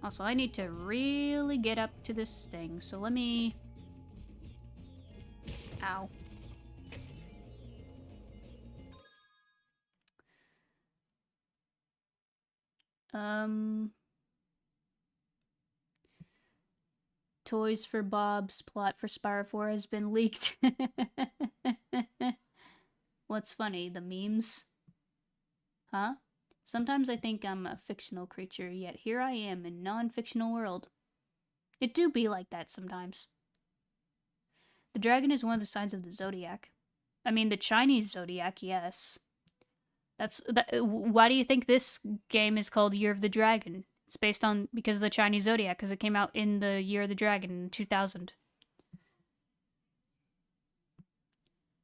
Also, I need to really get up to this thing, so let me... Ow. Toys for Bob's plot for Spyro 4 has been leaked. What's funny, the memes? Huh? Sometimes I think I'm a fictional creature, yet here I am in non-fictional world. It do be like that sometimes. The dragon is one of the signs of the zodiac. I mean, the Chinese zodiac, yes. Why do you think this game is called Year of the Dragon? It's based on because of the Chinese zodiac, because it came out in the Year of the Dragon in 2000.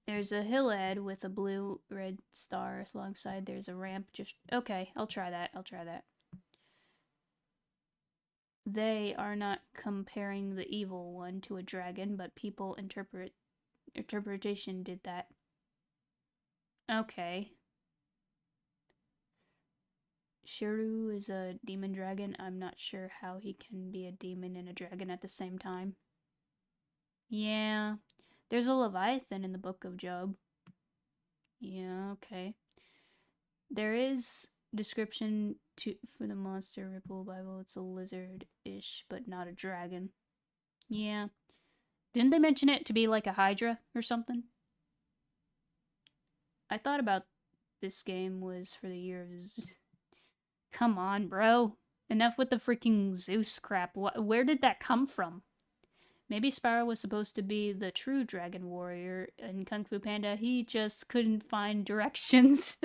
There's a hill ahead with a blue-red star alongside. There's a ramp just... Okay, I'll try that. They are not comparing the evil one to a dragon, but people interpretation did that. Okay. Shiru is a demon dragon. I'm not sure how he can be a demon and a dragon at the same time. Yeah. There's a Leviathan in the Book of Job. Yeah, okay. There is description for the monster Ripple Bible. It's a lizard-ish, but not a dragon. Yeah. Didn't they mention it to be like a Hydra or something? I thought about this game was for the year of... Come on, bro. Enough with the freaking Zeus crap. Where did that come from? Maybe Spyro was supposed to be the true dragon warrior in Kung Fu Panda. He just couldn't find directions.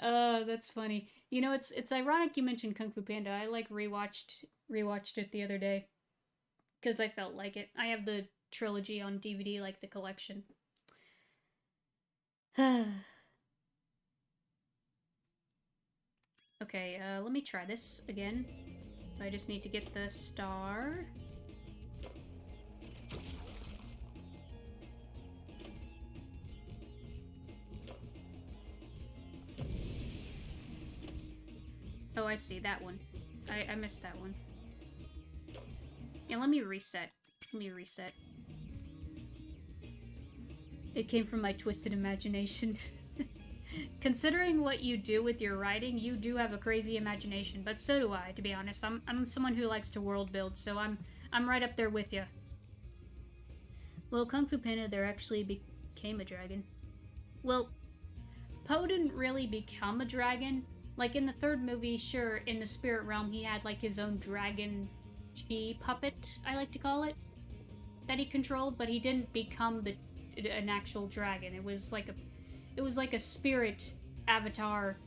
Oh, that's funny. You know, it's ironic you mentioned Kung Fu Panda. I like rewatched it the other day because I felt like it. I have the trilogy on DVD, like the collection. Okay, let me try this again. I just need to get the star. Oh, I see, that one. I missed that one. Yeah, let me reset. Let me reset. It came from my twisted imagination. Considering what you do with your writing, you do have a crazy imagination, but so do I, to be honest. I'm someone who likes to world build, so I'm right up there with you. Well, Kung Fu Panda, there actually became a dragon. Well, Poe didn't really become a dragon. Like in the third movie, sure, in the spirit realm, he had like his own dragon chi puppet, I like to call it, that he controlled, but he didn't become an actual dragon. It was like a spirit avatar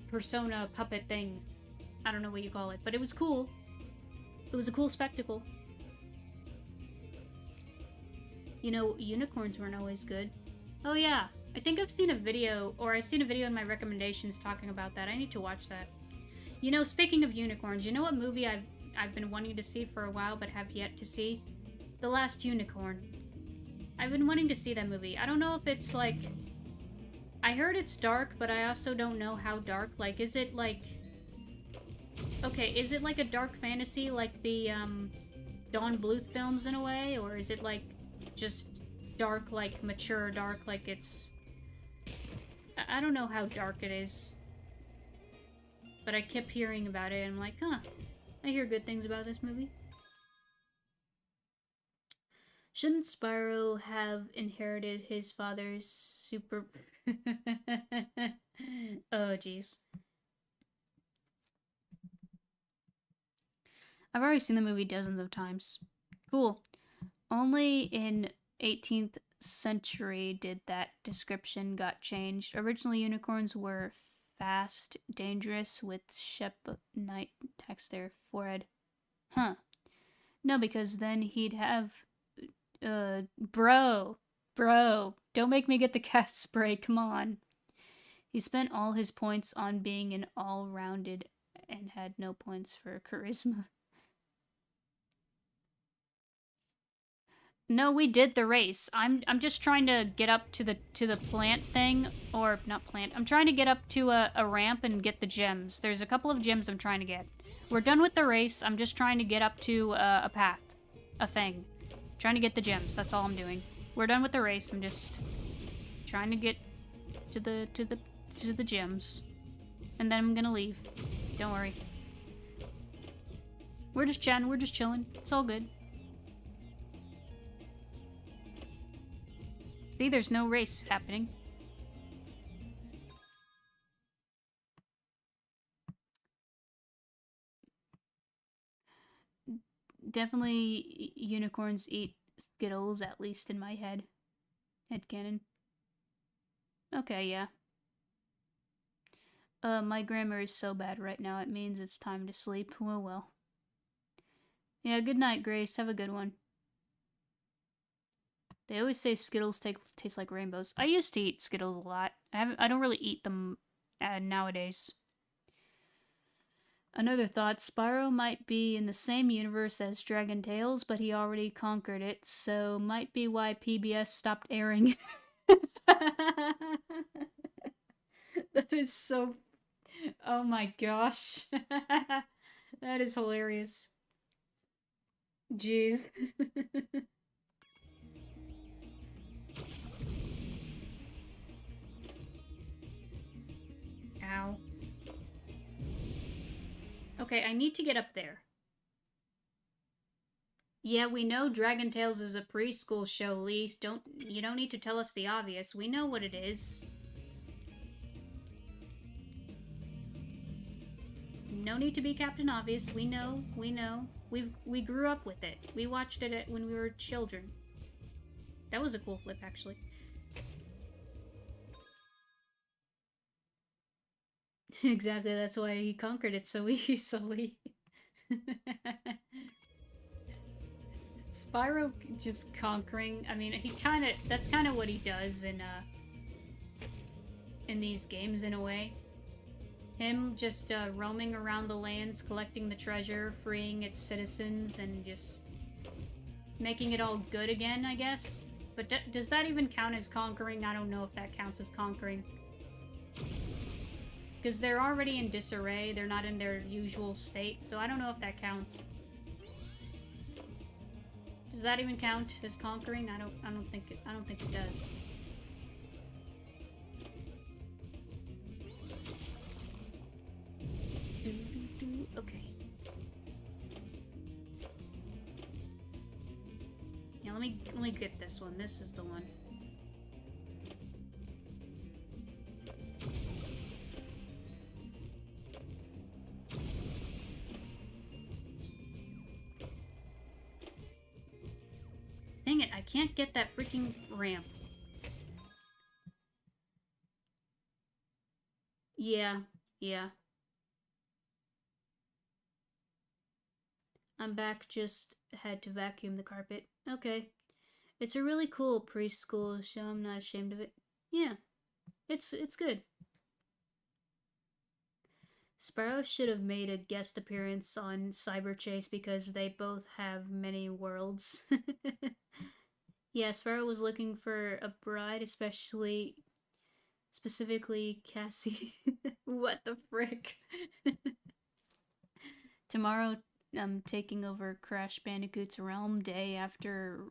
persona puppet thing. I don't know what you call it, but it was cool. It was a cool spectacle. You know, unicorns weren't always good. Oh yeah, I think I've seen a video, or I've seen a video in my recommendations talking about that. I need to watch that. You know, speaking of unicorns, you know what movie I've been wanting to see for a while but have yet to see? The Last Unicorn. I've been wanting to see that movie. I don't know if it's like... I heard it's dark, but I also don't know how dark. Like, is it like... Okay, is it like a dark fantasy like the Don Bluth films in a way? Or is it like just dark, like mature dark, like it's... I don't know how dark it is. But I kept hearing about it and I'm like, huh, I hear good things about this movie. Shouldn't Spyro have inherited his father's super... Oh, jeez. I've already seen the movie dozens of times. Cool. Only in 18th century did that description got changed. Originally, unicorns were fast, dangerous, with shep night text their forehead. Huh. No, because then he'd have... Bro, don't make me get the cat spray, come on. He spent all his points on being an all-rounded and had no points for charisma. No, we did the race. I'm just trying to get up to the plant thing, or not plant. I'm trying to get up to a ramp and get the gems. There's a couple of gems I'm trying to get. We're done with the race. I'm just trying to get up to a path, a thing. Trying to get the gems. That's all I'm doing. We're done with the race. I'm just trying to get to the gems, and then I'm gonna leave. Don't worry. We're just chatting. We're just chilling. It's all good. See, there's no race happening. Definitely unicorns eat Skittles, at least in my head. Headcanon. Okay, yeah. My grammar is so bad right now, it means it's time to sleep. Well. Yeah, good night, Grace. Have a good one. They always say Skittles taste like rainbows. I used to eat Skittles a lot. I don't really eat them nowadays. Another thought, Spyro might be in the same universe as Dragon Tales, but he already conquered it, so might be why PBS stopped airing. That is so... Oh my gosh. That is hilarious. Jeez. Ow. Okay, I need to get up there. Yeah, we know Dragon Tales is a preschool show, Lee. You don't need to tell us the obvious. We know what it is. No need to be Captain Obvious. We know. We grew up with it. We watched it when we were children. That was a cool flip, actually. Exactly, that's why he conquered it so easily. Spyro just conquering, I mean, that's kind of what he does in these games in a way. Him just roaming around the lands, collecting the treasure, freeing its citizens, and just making it all good again, I guess. But does that even count as conquering? I don't know if that counts as conquering. Because they're already in disarray, they're not in their usual state, so I don't know if that counts. Does that even count as conquering? I don't think it does. Okay. Yeah, let me get this one. This is the one. Dang it, I can't get that freaking ramp. Yeah. I'm back, just had to vacuum the carpet. Okay. It's a really cool preschool show, I'm not ashamed of it. Yeah. It's good. Spyro should have made a guest appearance on Cyber Chase because they both have many worlds. Yeah, Spyro was looking for a bride, specifically Cassie. What the frick? Tomorrow, I'm taking over Crash Bandicoot's realm day after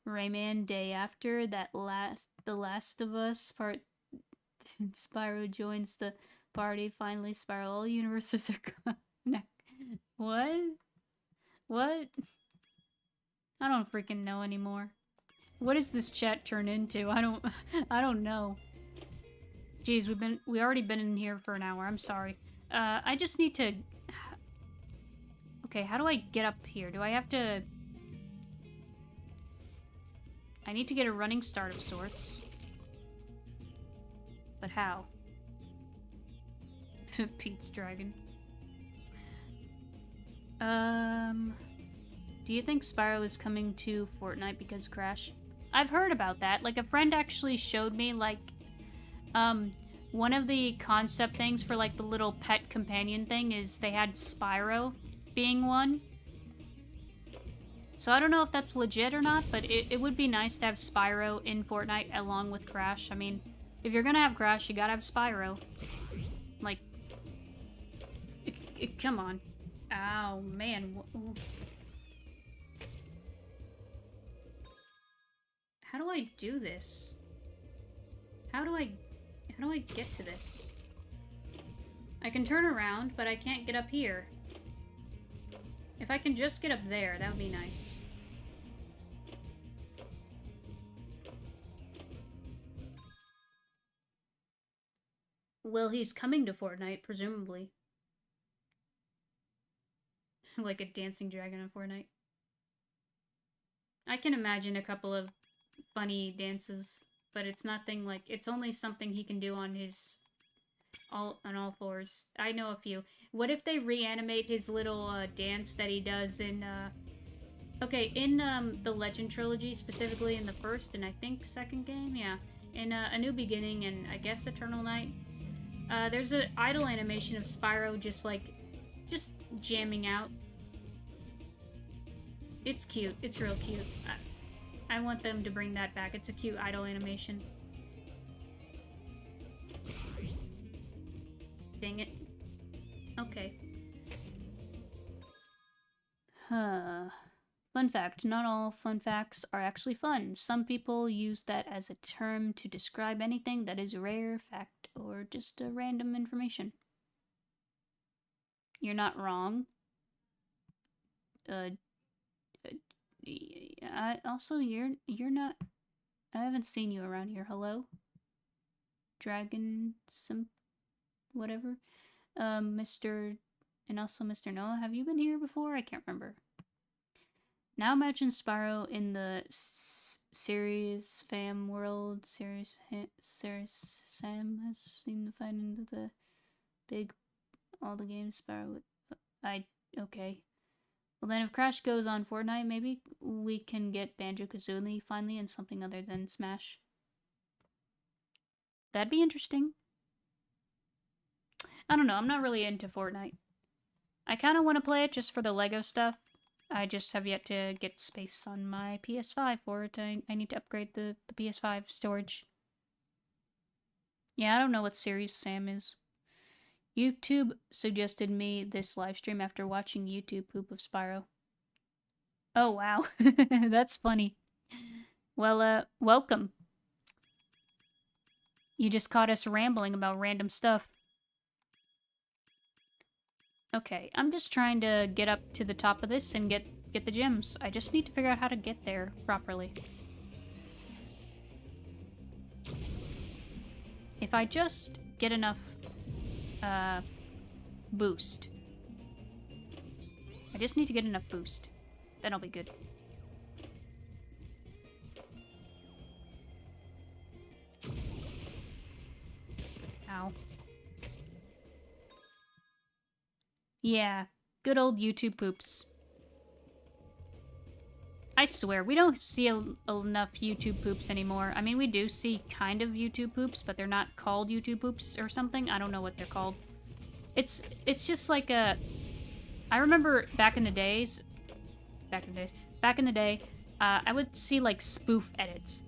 Rayman, day after The Last of Us part. Spyro joins the party. Finally, Spyro, all universes are gone. What? I don't freaking know anymore. What does this chat turn into? I don't know. Jeez, we already been in here for an hour. I'm sorry. I just need to. Okay, how do I get up here? Do I have to? I need to get a running start of sorts. But how? Pete's dragon. Do you think Spyro is coming to Fortnite because Crash? I've heard about that. Like, a friend actually showed me, like, one of the concept things for, like, the little pet companion thing is they had Spyro being one. So I don't know if that's legit or not, but it would be nice to have Spyro in Fortnite along with Crash. I mean, if you're gonna have Crash, you gotta have Spyro. Like, come on. Ow, man. How do I do this? How do I get to this? I can turn around, but I can't get up here. If I can just get up there, that would be nice. Well, he's coming to Fortnite, presumably. Like a dancing dragon in Fortnite. I can imagine a couple of funny dances, but it's nothing like, it's only something he can do on his on all fours. I know a few. What if they reanimate his little dance that he does in okay, in the Legend trilogy, specifically in the first and I think second game, yeah, in A New Beginning and I guess Eternal Night, there's an idle animation of Spyro just jamming out. It's cute. It's real cute. I want them to bring that back. It's a cute idle animation. Dang it. Okay. Huh. Fun fact, not all fun facts are actually fun. Some people use that as a term to describe anything that is rare, fact, or just a random information. You're not wrong. Also, you're not... I haven't seen you around here. Hello? Dragon... whatever. Mr... And also Mr. Noah, have you been here before? I can't remember. Now imagine Spyro in the series fam world. Series Sam has seen the fight into the big... all the games Spyro would... okay. Well then, if Crash goes on Fortnite, maybe we can get Banjo-Kazooie finally in something other than Smash. That'd be interesting. I don't know, I'm not really into Fortnite. I kind of want to play it just for the Lego stuff. I just have yet to get space on my PS5 for it. I need to upgrade the PS5 storage. Yeah, I don't know what series Sam is. YouTube suggested me this livestream after watching YouTube poop of Spyro. Oh, wow. That's funny. Well, welcome. You just caught us rambling about random stuff. Okay, I'm just trying to get up to the top of this and get the gems. I just need to figure out how to get there properly. If I just get enough, boost. I just need to get enough boost. Then I'll be good. Ow. Yeah, good old YouTube poops. I swear, we don't see enough YouTube poops anymore. I mean, we do see kind of YouTube poops, but they're not called YouTube poops or something. I don't know what they're called. It's just like a... I remember back in the day, I would see, like, spoof edits.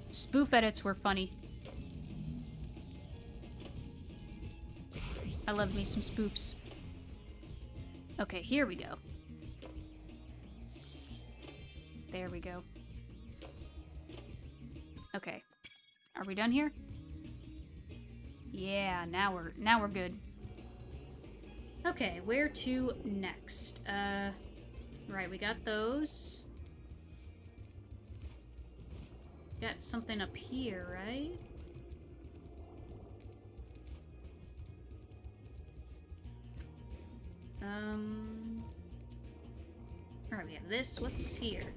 Spoof edits were funny. I love me some spoofs. Okay, here we go. There we go. Okay. Are we done here? Yeah, now we're good. Okay, where to next? Right, we got those. Got something up here, right? Alright, we have this. What's here?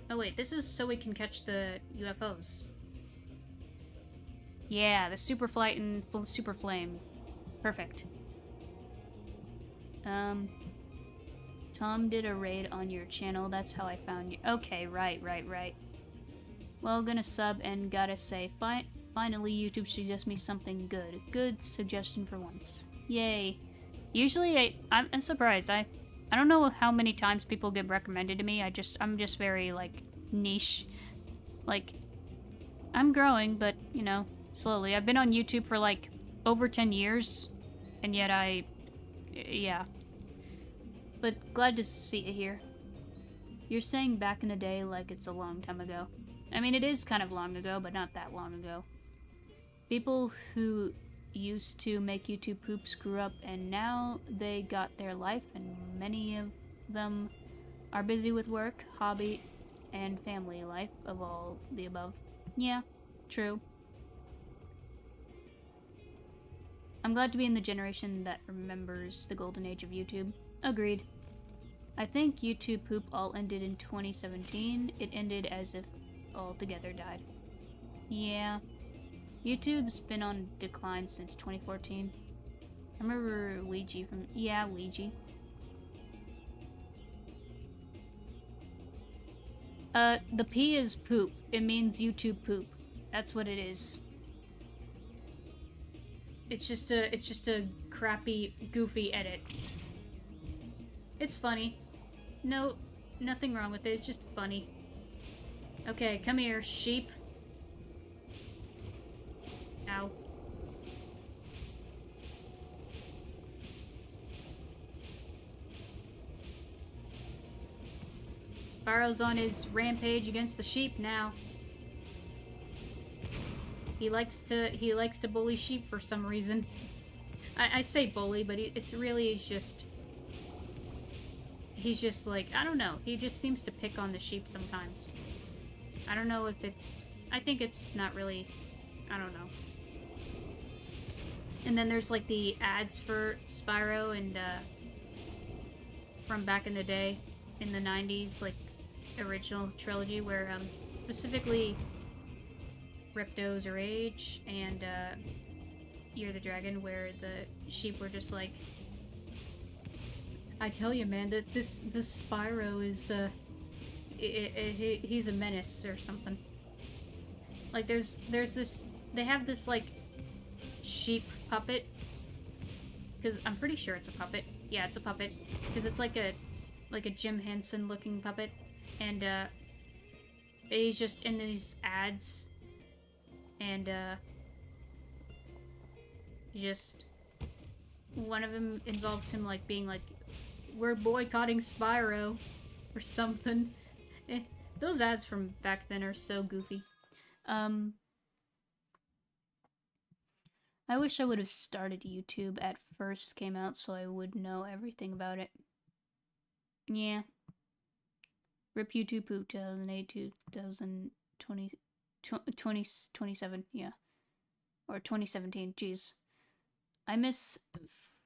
Oh wait, this is so we can catch the UFOs. Yeah, the super flight and super flame. Perfect. Tom did a raid on your channel. That's how I found you. Okay, right. Well, gonna sub and gotta say, finally YouTube suggests me something good. Good suggestion for once. Yay. Usually I'm surprised. I don't know how many times people get recommended to me. I'm just very, like, niche. Like, I'm growing, but, you know, slowly. I've been on YouTube for, like, over 10 years, and yet yeah. But glad to see you here. You're saying back in the day like it's a long time ago. I mean, it is kind of long ago, but not that long ago. People who used to make YouTube poops grew up, and now they got their life, and many of them are busy with work, hobby, and family life of all the above. Yeah, true. I'm glad to be in the generation that remembers the golden age of YouTube. Agreed. I think YouTube poop all ended in 2017. It ended as if altogether died. Yeah. YouTube's been on decline since 2014. I remember Ouija from... Yeah, Ouija. The P is poop. It means YouTube poop. That's what it is. It's just a crappy, goofy edit. It's funny. No, nothing wrong with it. It's just funny. Okay, come here, sheep. Ow. Spyro's on his rampage against the sheep now. He likes to bully sheep for some reason. I say bully, but it's really just... He's just like, I don't know. He just seems to pick on the sheep sometimes. I don't know if it's... I think it's not really... I don't know. And then there's like the ads for Spyro and from back in the day, in the 90s, like original trilogy, where specifically Ripto's Rage and Year the Dragon, where the sheep were just like, I tell you, man, that this Spyro is he's a menace or something. Like there's this, they have this like sheep puppet, because I'm pretty sure it's a puppet. Yeah, it's a puppet, because it's like a Jim Henson looking puppet, and he's just in these ads, and just one of them involves him like being like, we're boycotting Spyro or something. Those ads from back then are so goofy. I wish I would have started YouTube at first came out so I would know everything about it. Yeah. Rip YouTube Poop 2008 2020 2027, yeah. Or 2017, jeez. I miss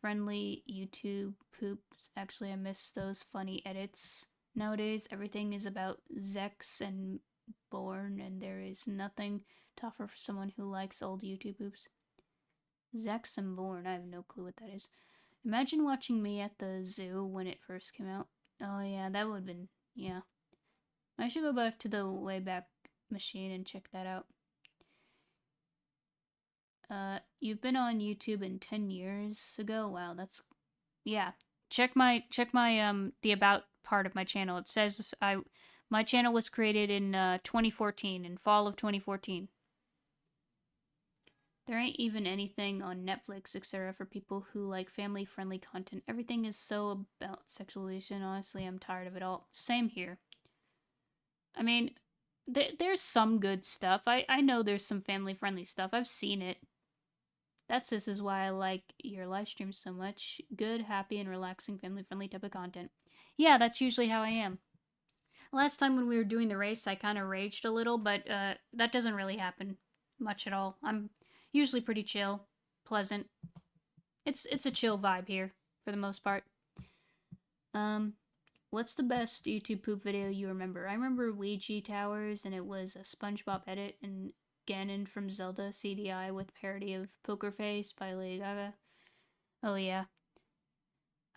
friendly YouTube poops. Actually, I miss those funny edits. Nowadays, everything is about Zex and Born, and there is nothing to offer for someone who likes old YouTube poops. Zex and Born, I have no clue what that is. Imagine watching me at the zoo when it first came out. Oh yeah, that would have been, yeah. I should go back to the Wayback Machine and check that out. You've been on YouTube in 10 years ago? Wow, that's... Yeah. Check my, the about part of my channel. It says my channel was created in 2014, in fall of 2014. There ain't even anything on Netflix, etc. for people who like family-friendly content. Everything is so about sexualization. Honestly, I'm tired of it all. Same here. I mean, there's some good stuff. I know there's some family-friendly stuff. I've seen it. This is why I like your live streams so much. Good, happy, and relaxing family-friendly type of content. Yeah, that's usually how I am. Last time when we were doing the race, I kind of raged a little, but that doesn't really happen much at all. I'm usually pretty chill, pleasant. It's a chill vibe here, for the most part. What's the best YouTube poop video you remember? I remember Ouija Towers, and it was a SpongeBob edit, and Ganon from Zelda CDI with parody of Poker Face by Lady Gaga. Oh yeah.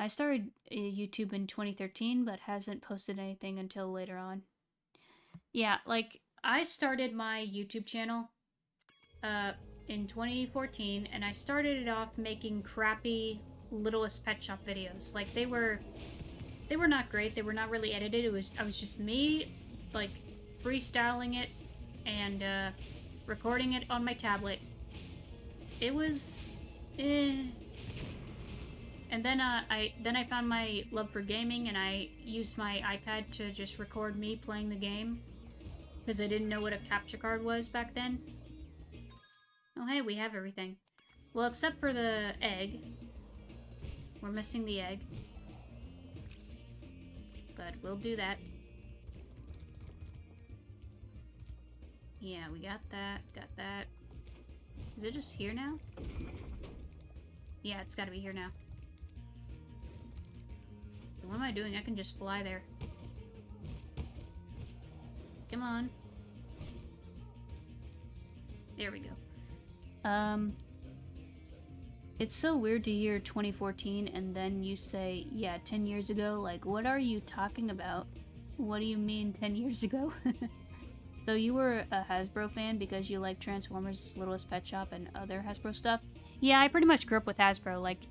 I started YouTube in 2013, but hasn't posted anything until later on. Yeah, like, I started my YouTube channel, in 2014, and I started it off making crappy Littlest Pet Shop videos. Like, they were not great, they were not really edited, I was just me, like, freestyling it, and, recording it on my tablet. It was, And then, I found my love for gaming, and I used my iPad to just record me playing the game, because I didn't know what a capture card was back then. Oh hey, we have everything. Well, except for the egg. We're missing the egg. But we'll do that. Yeah, we got that. Is it just here now? Yeah, it's gotta be here now. What am I doing? I can just fly there. Come on. There we go. It's so weird to hear 2014 and then you say, yeah, 10 years ago. Like, what are you talking about? What do you mean 10 years ago? So you were a Hasbro fan because you like Transformers, Littlest Pet Shop, and other Hasbro stuff? Yeah, I pretty much grew up with Hasbro. Like,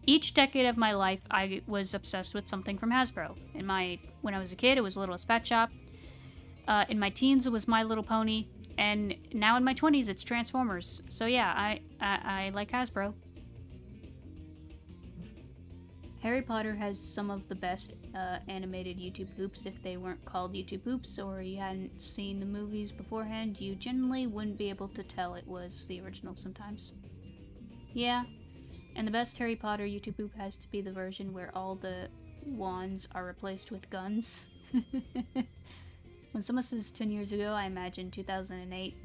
each decade of my life, I was obsessed with something from Hasbro. When I was a kid, it was Littlest Pet Shop. In my teens, it was My Little Pony. And now in my 20s, it's Transformers. So yeah, I like Hasbro. Harry Potter has some of the best animated YouTube poops. If they weren't called YouTube poops or you hadn't seen the movies beforehand, you generally wouldn't be able to tell it was the original sometimes. Yeah, and the best Harry Potter YouTube poop has to be the version where all the wands are replaced with guns. When someone says 10 years ago, I imagine 2008.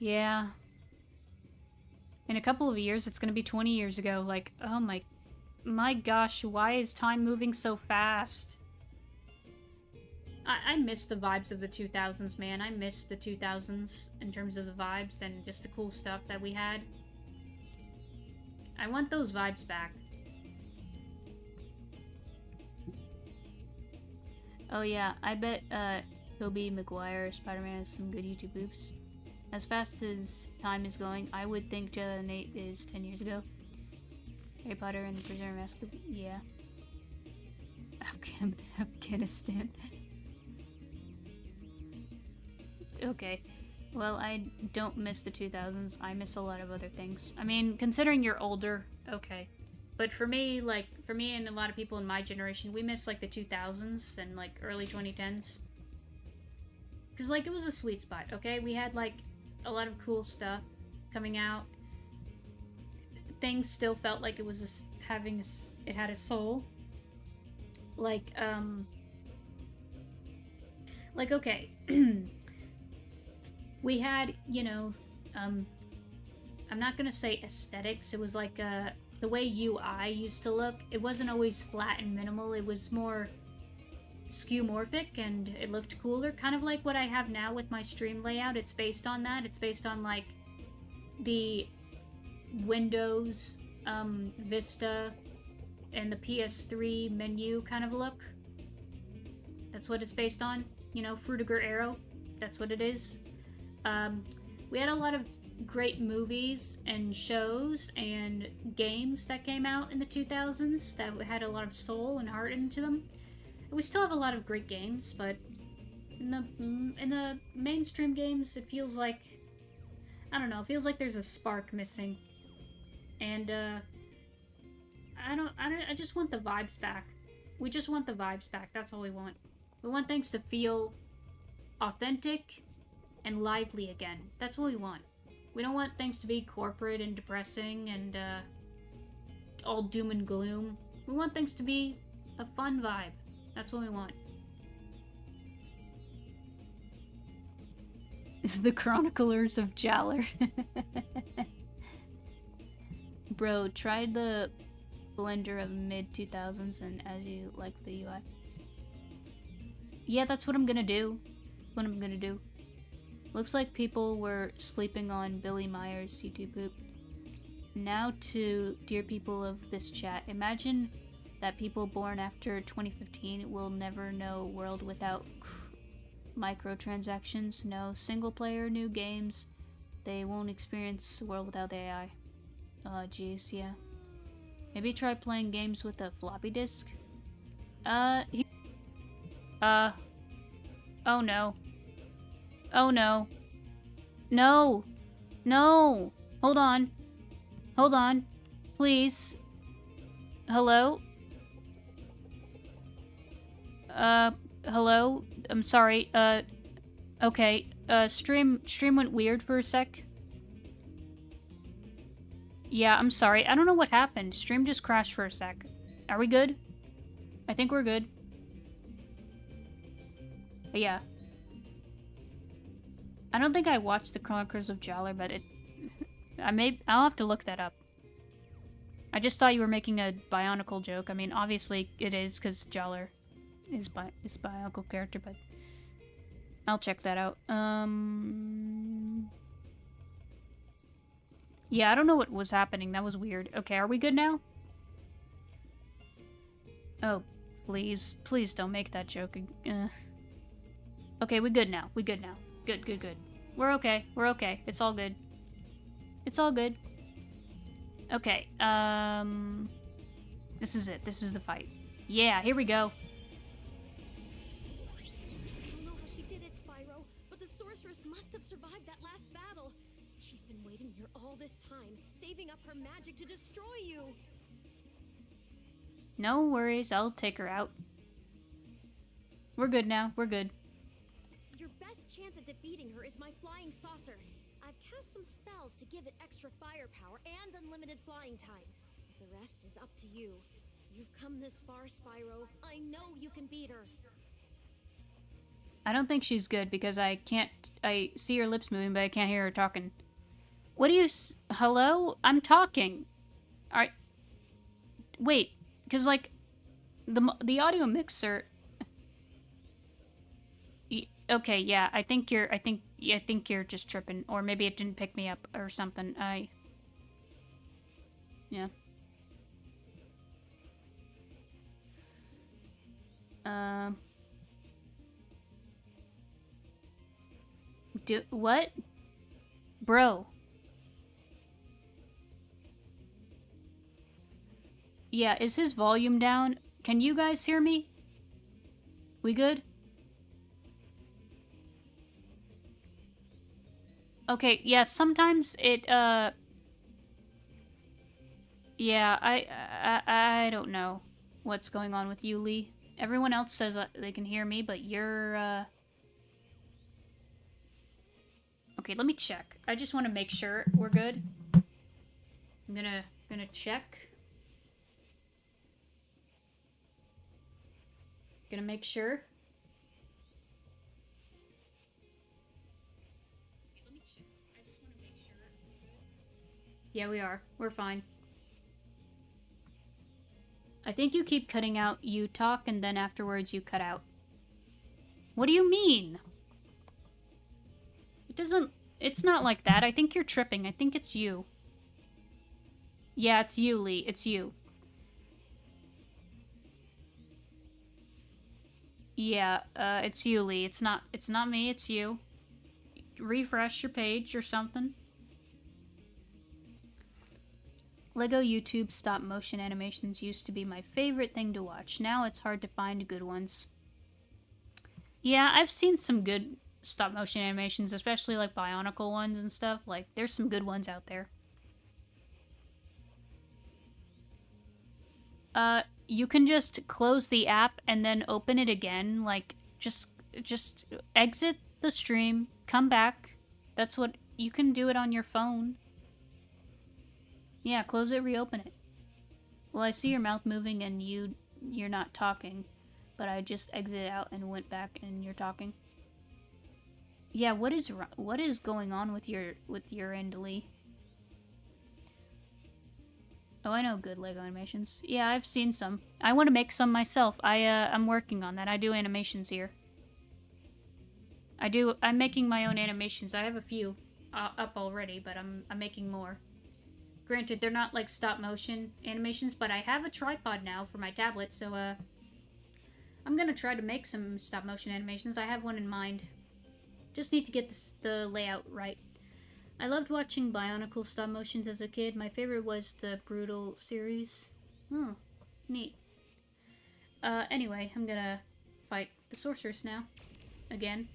Yeah. In a couple of years, it's gonna be 20 years ago. Like, oh my gosh, why is time moving so fast? I miss the vibes of the 2000s, man. I miss the 2000s in terms of the vibes and just the cool stuff that we had. I want those vibes back. Oh yeah, I bet Tobey Maguire Spider-Man has some good YouTube oops. As fast as time is going, I would think 2008 is 10 years ago. Harry Potter and the Prisoner of Azkaban, yeah. Afghanistan. Okay. Well, I don't miss the 2000s. I miss a lot of other things. I mean, considering you're older, okay. But for me, and a lot of people in my generation, we miss, like, the 2000s and, like, early 2010s. Because, like, it was a sweet spot, okay? We had, like, a lot of cool stuff coming out. Things still felt like it was it had a soul. Like, okay. We had, you know, I'm not gonna say aesthetics. It was like, the way UI used to look. It wasn't always flat and minimal. It was more skeuomorphic and it looked cooler. Kind of like what I have now with my stream layout. It's based on that. It's based on, like, the Windows, Vista, and the PS3 menu kind of look. That's what it's based on. You know, Frutiger Arrow. That's what it is. We had a lot of great movies and shows and games that came out in the 2000s that had a lot of soul and heart into them. And we still have a lot of great games, but in the mainstream games, it feels like, I don't know, it feels like there's a spark missing. And I just want the vibes back. We just want the vibes back. That's all we want. We want things to feel authentic and lively again. That's what we want. We don't want things to be corporate and depressing and all doom and gloom. We want things to be a fun vibe. That's what we want. The Chroniclers of Jaller. Bro, try the Blender of mid-2000s and as you like the UI. Yeah, that's what I'm gonna do. Looks like people were sleeping on Billy Meyer's YouTube poop. Now to dear people of this chat, imagine that people born after 2015 will never know a world without microtransactions, no single-player new games. They won't experience a world without AI. Oh, jeez, yeah. Maybe try playing games with a floppy disk? Oh no. Oh no. No! No! Hold on. Hold on. Please. Hello? Hello? I'm sorry. Okay. Stream went weird for a sec. Yeah, I'm sorry. I don't know what happened. Stream just crashed for a sec. Are we good? I think we're good. Yeah. I don't think I watched the Chronicles of Jaller, but I'll have to look that up. I just thought you were making a Bionicle joke. I mean, obviously it is, because Jaller is a Bionicle character, but I'll check that out. Yeah, I don't know what was happening. That was weird. Okay, are we good now? Oh, please. Please don't make that joke. Okay, we're good now. We're good now. Good, good, good. We're okay. We're okay. It's all good. It's all good. Okay, this is it. This is the fight. Yeah, here we go. I don't know how she did it, Spyro, but the sorceress must have survived that last battle. She's been waiting here all this time, saving up her magic to destroy you. No worries, I'll take her out. We're good now, we're good. Your best chance at defeating her is my flying saucer. I've cast some spells to give it extra firepower and unlimited flying time. The rest is up to you. You've come this far, Spyro. I know you can beat her. I don't think she's good because I see her lips moving, but I can't hear her talking. What do you hello? I'm talking. Alright. Wait, because like, the audio mixer... Okay, yeah, I think you're just tripping, or maybe it didn't pick me up or something. Yeah. What? Bro. Yeah, is his volume down? Can you guys hear me? We good? Okay, yeah, sometimes it, yeah, I don't know what's going on with you, Lee. Everyone else says they can hear me, but you're, Okay, let me check. I just want to make sure we're good. I'm gonna check. Gonna make sure. Let me check. I just want to make sure we're good. Yeah, we are. We're fine. I think you keep cutting out. You talk and then afterwards you cut out. What do you mean? It's not like that. I think you're tripping. I think it's you. Yeah, it's you, Lee. It's you. Yeah, it's you, Lee. It's not me, it's you. Refresh your page or something. Lego YouTube stop motion animations used to be my favorite thing to watch. Now it's hard to find good ones. Yeah, I've seen some good stop motion animations, especially like Bionicle ones and stuff. Like, there's some good ones out there. You can just close the app and then open it again. Like, just exit the stream, come back. That's what, you can do it on your phone. Yeah, close it, reopen it. Well, I see your mouth moving and you're not talking, but I just exited out and went back and you're talking. Yeah, what is going on with your end, Lee? Oh, I know good Lego animations. Yeah, I've seen some. I want to make some myself. I'm working on that. I do animations here. I'm making my own animations. I have a few up already, but I'm making more. Granted, they're not like stop motion animations, but I have a tripod now for my tablet, so I'm gonna try to make some stop motion animations. I have one in mind. Just need to get the layout right. I loved watching Bionicle stop motions as a kid. My favorite was the Brutal series. Oh, neat. Anyway, I'm gonna fight the sorceress now. Again.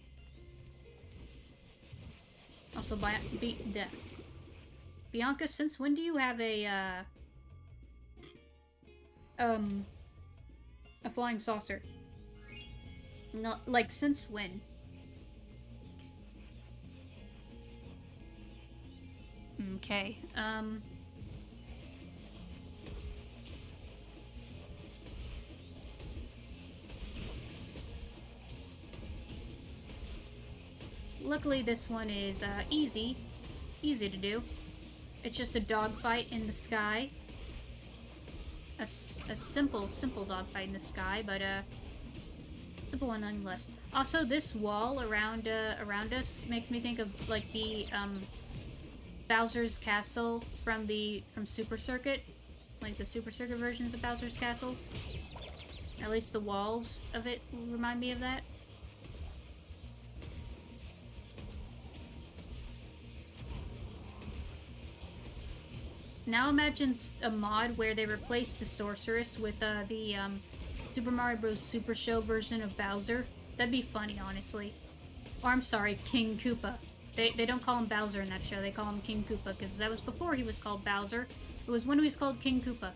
Also, Bianca, since when do you have a flying saucer? No, like, since when? Okay, luckily this one is, easy to do. It's just a dogfight in the sky. A simple dogfight in the sky, but, simple one nonetheless. Also, this wall around us makes me think of, like, the, Bowser's Castle from Super Circuit. Like, the Super Circuit versions of Bowser's Castle. At least the walls of it remind me of that. Now imagine a mod where they replace the sorceress with the Super Mario Bros. Super Show version of Bowser. That'd be funny, honestly. Or, I'm sorry, King Koopa. They don't call him Bowser in that show, they call him King Koopa, because that was before he was called Bowser. It was when he was called King Koopa.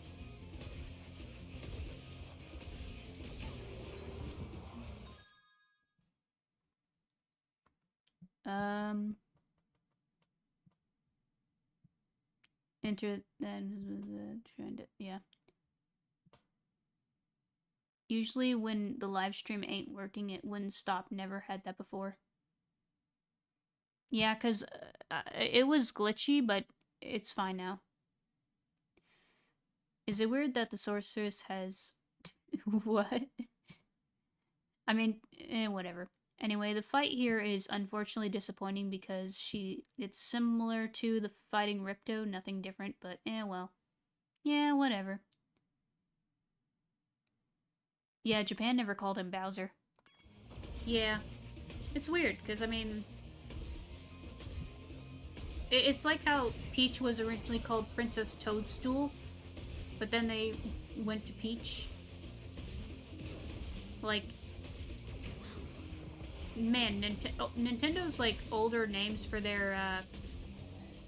Enter then trying to yeah. Usually when the live stream ain't working, it wouldn't stop. Never had that before. Yeah, cause it was glitchy, but it's fine now. Is it weird that the sorceress has what? I mean, whatever. Anyway, the fight here is unfortunately disappointing because it's similar to the fighting Ripto, nothing different, but well. Yeah, whatever. Yeah, Japan never called him Bowser. Yeah. It's weird, because, I mean... It's like how Peach was originally called Princess Toadstool, but then they went to Peach. Like... Man, Nintendo's, like, older names for their,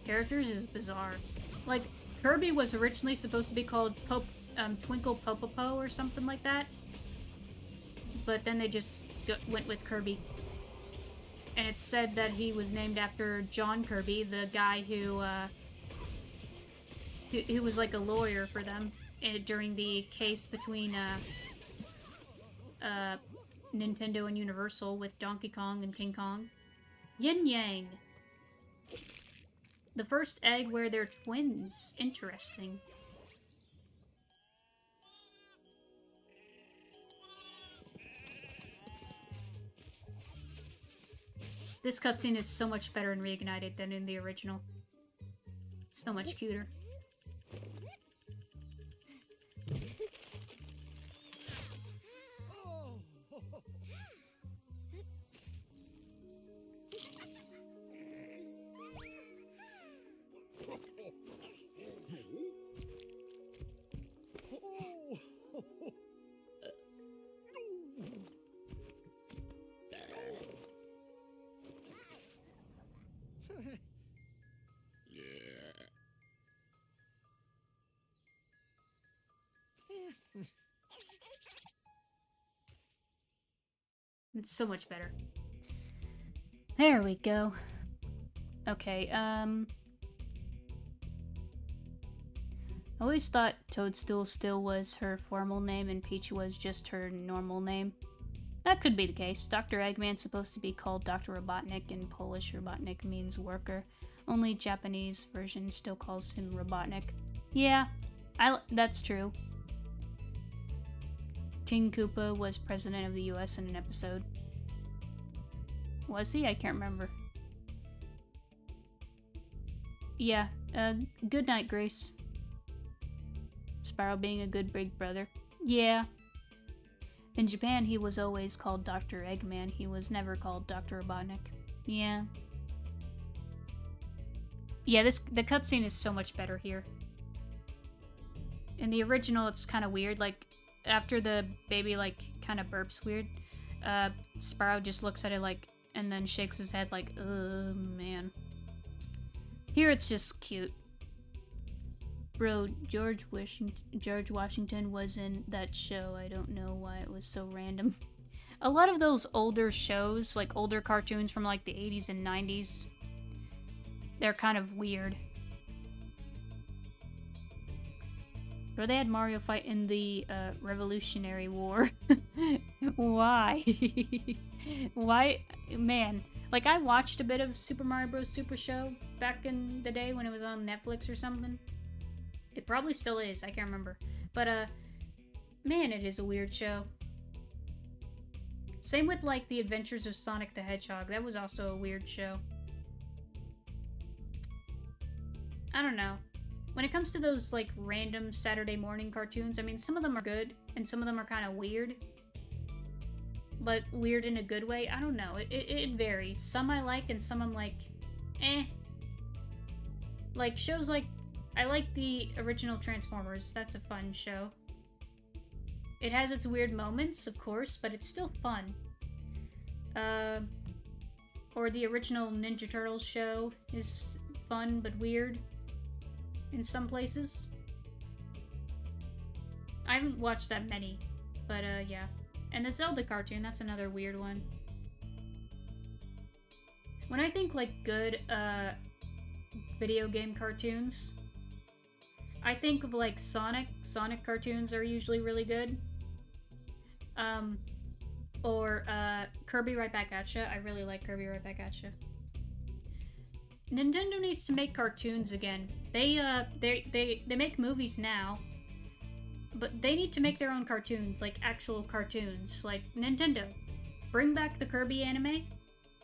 characters is bizarre. Like, Kirby was originally supposed to be called Twinkle Popopo or something like that. But then they just went with Kirby. And it's said that he was named after John Kirby, the guy who was like a lawyer for them during the case between Nintendo and Universal with Donkey Kong and King Kong. Yin Yang. The first egg where they're twins. Interesting. This cutscene is so much better in Reignited than in the original. So much cuter. It's so much better. There we go. Okay, I always thought Toadstool still was her formal name and Peach was just her normal name. That could be the case. Dr. Eggman's supposed to be called Dr. Robotnik. In Polish, Robotnik means worker. Only Japanese version still calls him Robotnik. Yeah, that's true. King Koopa was president of the US in an episode. Was he? I can't remember. Yeah, good night, Grace. Spyro being a good big brother. Yeah. In Japan, he was always called Dr. Eggman. He was never called Dr. Robotnik. Yeah. Yeah, the cutscene is so much better here. In the original, it's kind of weird. Like, after the baby, like, kind of burps weird, Spyro just looks at it, like, and then shakes his head like, oh, man. Here, it's just cute. Bro, George Washington was in that show. I don't know why it was so random. A lot of those older shows, like older cartoons from like the 80s and 90s, they're kind of weird. Bro, they had Mario fight in the Revolutionary War. Why? Why? Man. Like, I watched a bit of Super Mario Bros. Super Show back in the day when it was on Netflix or something. It probably still is, I can't remember. But, man, it is a weird show. Same with, like, The Adventures of Sonic the Hedgehog. That was also a weird show. I don't know. When it comes to those, like, random Saturday morning cartoons, I mean, some of them are good, and some of them are kind of weird. But weird in a good way? I don't know. It varies. Some I like, and some I'm like, eh. Like, shows like... I like the original Transformers. That's a fun show. It has its weird moments, of course, but it's still fun. Or the original Ninja Turtles show is fun but weird in some places. I haven't watched that many, but yeah. And the Zelda cartoon, that's another weird one. When I think, like, good, video game cartoons, I think of, like, Sonic. Sonic cartoons are usually really good. Or, Kirby Right Back at Ya. I really like Kirby Right Back at Ya. Nintendo needs to make cartoons again. They make movies now, but they need to make their own cartoons, like actual cartoons. Like, Nintendo, bring back the Kirby anime,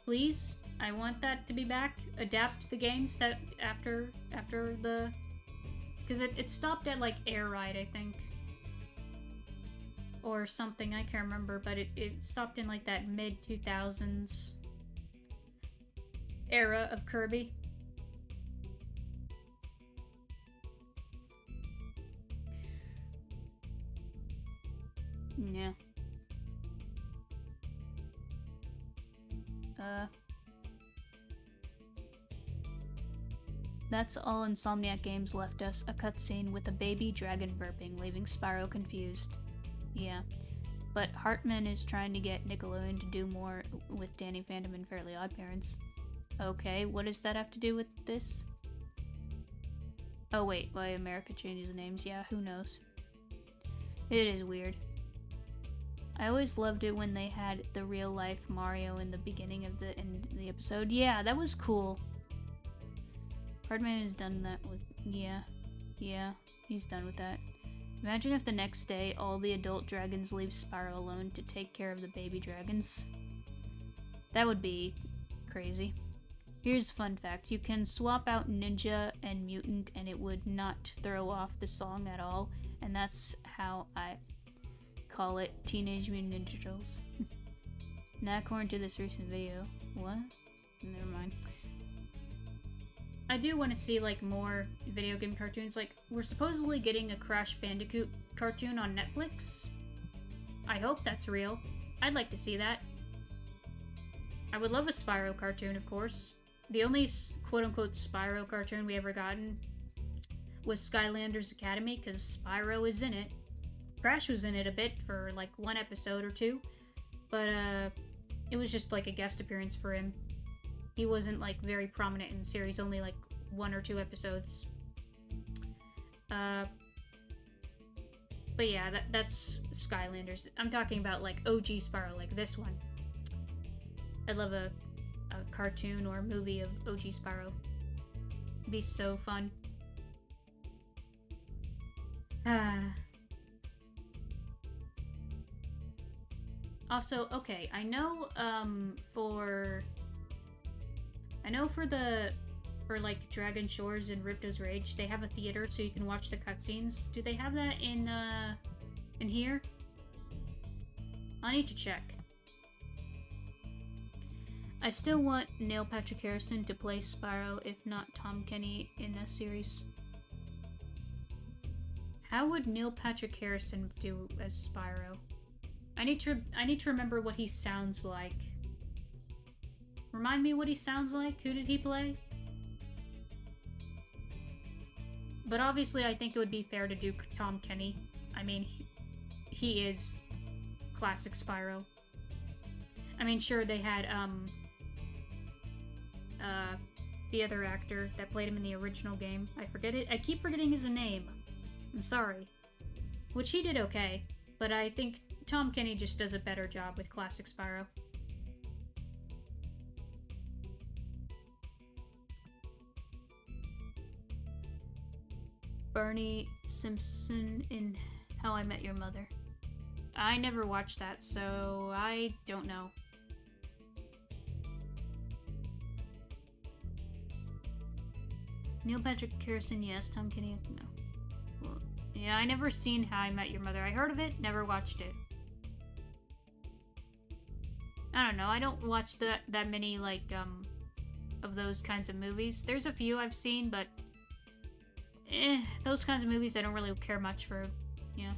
please. I want that to be back. Adapt the games that after the, because it stopped at like Air Ride, I think, or something. I can't remember, but it stopped in like that mid 2000s era of Kirby. Yeah. That's all Insomniac Games left us, a cutscene with a baby dragon burping, leaving Spyro confused. Yeah. But Hartman is trying to get Nickelodeon to do more with Danny Phantom and Fairly Odd Parents. Okay, what does that have to do with this? Oh wait, why America changes names? Yeah, who knows? It is weird. I always loved it when they had the real-life Mario in the beginning of the episode. Yeah, that was cool. Hardman has done that with... Yeah, he's done with that. Imagine if the next day all the adult dragons leave Spyro alone to take care of the baby dragons. That would be crazy. Here's a fun fact. You can swap out Ninja and Mutant and it would not throw off the song at all. And that's how I call it Teenage Mutant Ninja Turtles. Not according to this recent video. What? Never mind. I do want to see, like, more video game cartoons. Like, we're supposedly getting a Crash Bandicoot cartoon on Netflix. I hope that's real. I'd like to see that. I would love a Spyro cartoon, of course. The only quote-unquote Spyro cartoon we ever gotten was Skylanders Academy, because Spyro is in it. Crash was in it a bit for, like, one episode or two. But, it was just, like, a guest appearance for him. He wasn't, like, very prominent in the series, only, like, 1 or 2 episodes. But yeah, that's Skylanders. I'm talking about, like, OG Spyro, like this one. I'd love a cartoon or a movie of OG Spyro. It'd be so fun. Also, okay, I know, for like Dragon Shores and Ripto's Rage, they have a theater so you can watch the cutscenes. Do they have that in here? I need to check. I still want Neil Patrick Harrison to play Spyro, if not Tom Kenny in this series. How would Neil Patrick Harrison do as Spyro? I need to remember what he sounds like. Remind me what he sounds like? Who did he play? But obviously I think it would be fair to do Tom Kenny. I mean, he is classic Spyro. I mean, sure, they had, the other actor that played him in the original game. I keep forgetting his name. I'm sorry. Which he did okay, but I think Tom Kenny just does a better job with classic Spyro. Barney Simpson in How I Met Your Mother. I never watched that, so I don't know. Neil Patrick Harrison, yes. Tom Kenny, no. Well, yeah, I never seen How I Met Your Mother. I heard of it, never watched it. I don't know, I don't watch that many, like, of those kinds of movies. There's a few I've seen, but those kinds of movies I don't really care much for, yeah.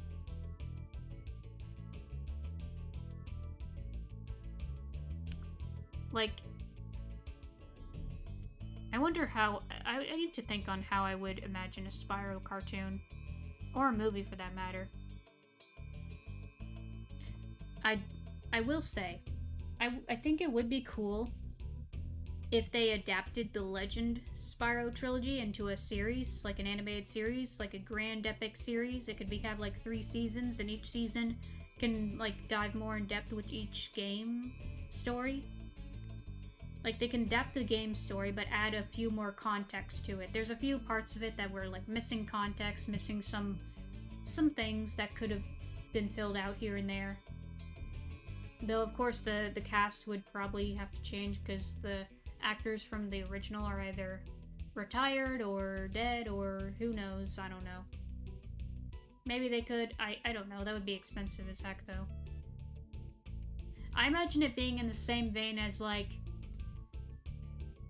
Like, I wonder how, I need to think on how I would imagine a Spyro cartoon, or a movie for that matter. I will say, I think it would be cool if they adapted the Legend Spyro trilogy into a series, like an animated series, like a grand epic series. It could have like 3 seasons, and each season can like dive more in depth with each game story. Like, they can adapt the game story, but add a few more context to it. There's a few parts of it that were like missing context, missing some things that could have been filled out here and there. Though, of course, the cast would probably have to change because the actors from the original are either retired or dead, or who knows, I don't know. Maybe they could, I don't know, that would be expensive as heck, though. I imagine it being in the same vein as, like,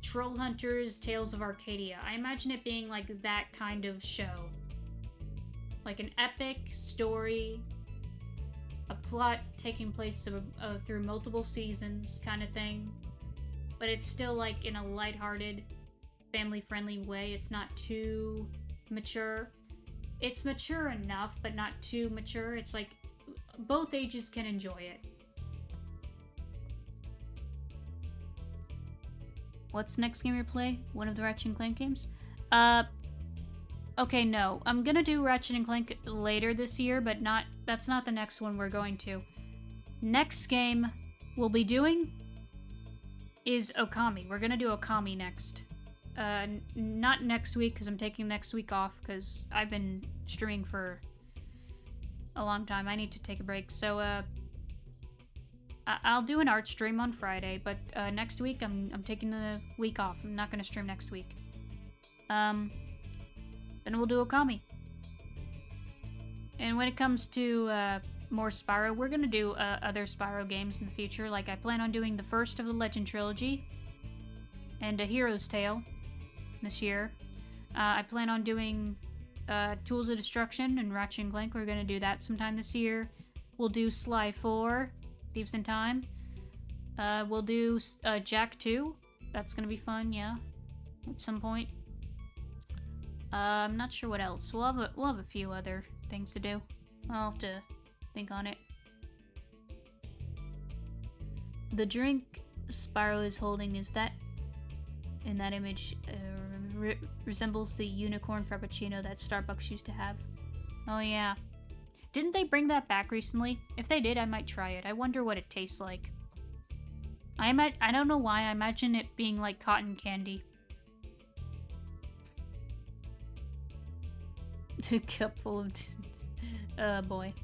Troll Hunters, Tales of Arcadia. I imagine it being like that kind of show. Like an epic story, a plot taking place through multiple seasons kind of thing. But it's still like in a lighthearted, family-friendly way. It's not too mature. It's mature enough, but not too mature. It's like both ages can enjoy it. What's the next game we play? One of the Ratchet & Clank games? Okay, no. I'm gonna do Ratchet & Clank later this year, but that's not the next one we're going to. Next game we'll be doing is Okami. We're gonna do Okami next. Not next week, because I'm taking next week off, because I've been streaming for a long time. I need to take a break, so, I'll do an art stream on Friday, but next week I'm taking the week off. I'm not gonna stream next week. Then we'll do Okami. And when it comes to more Spyro, we're gonna do other Spyro games in the future. Like, I plan on doing the first of the Legend trilogy and A Hero's Tale this year. I plan on doing Tools of Destruction and Ratchet & Clank. We're gonna do that sometime this year. We'll do Sly 4. Thieves in Time. We'll do Jack 2. That's gonna be fun, yeah. At some point. I'm not sure what else. We'll have a few other things to do. I'll have to think on it. The drink Spyro is holding is that in that image resembles the unicorn frappuccino that Starbucks used to have. Oh yeah. Didn't they bring that back recently? If they did, I might try it. I wonder what it tastes like. I don't know why, I imagine it being like cotton candy. A cup full of... oh boy.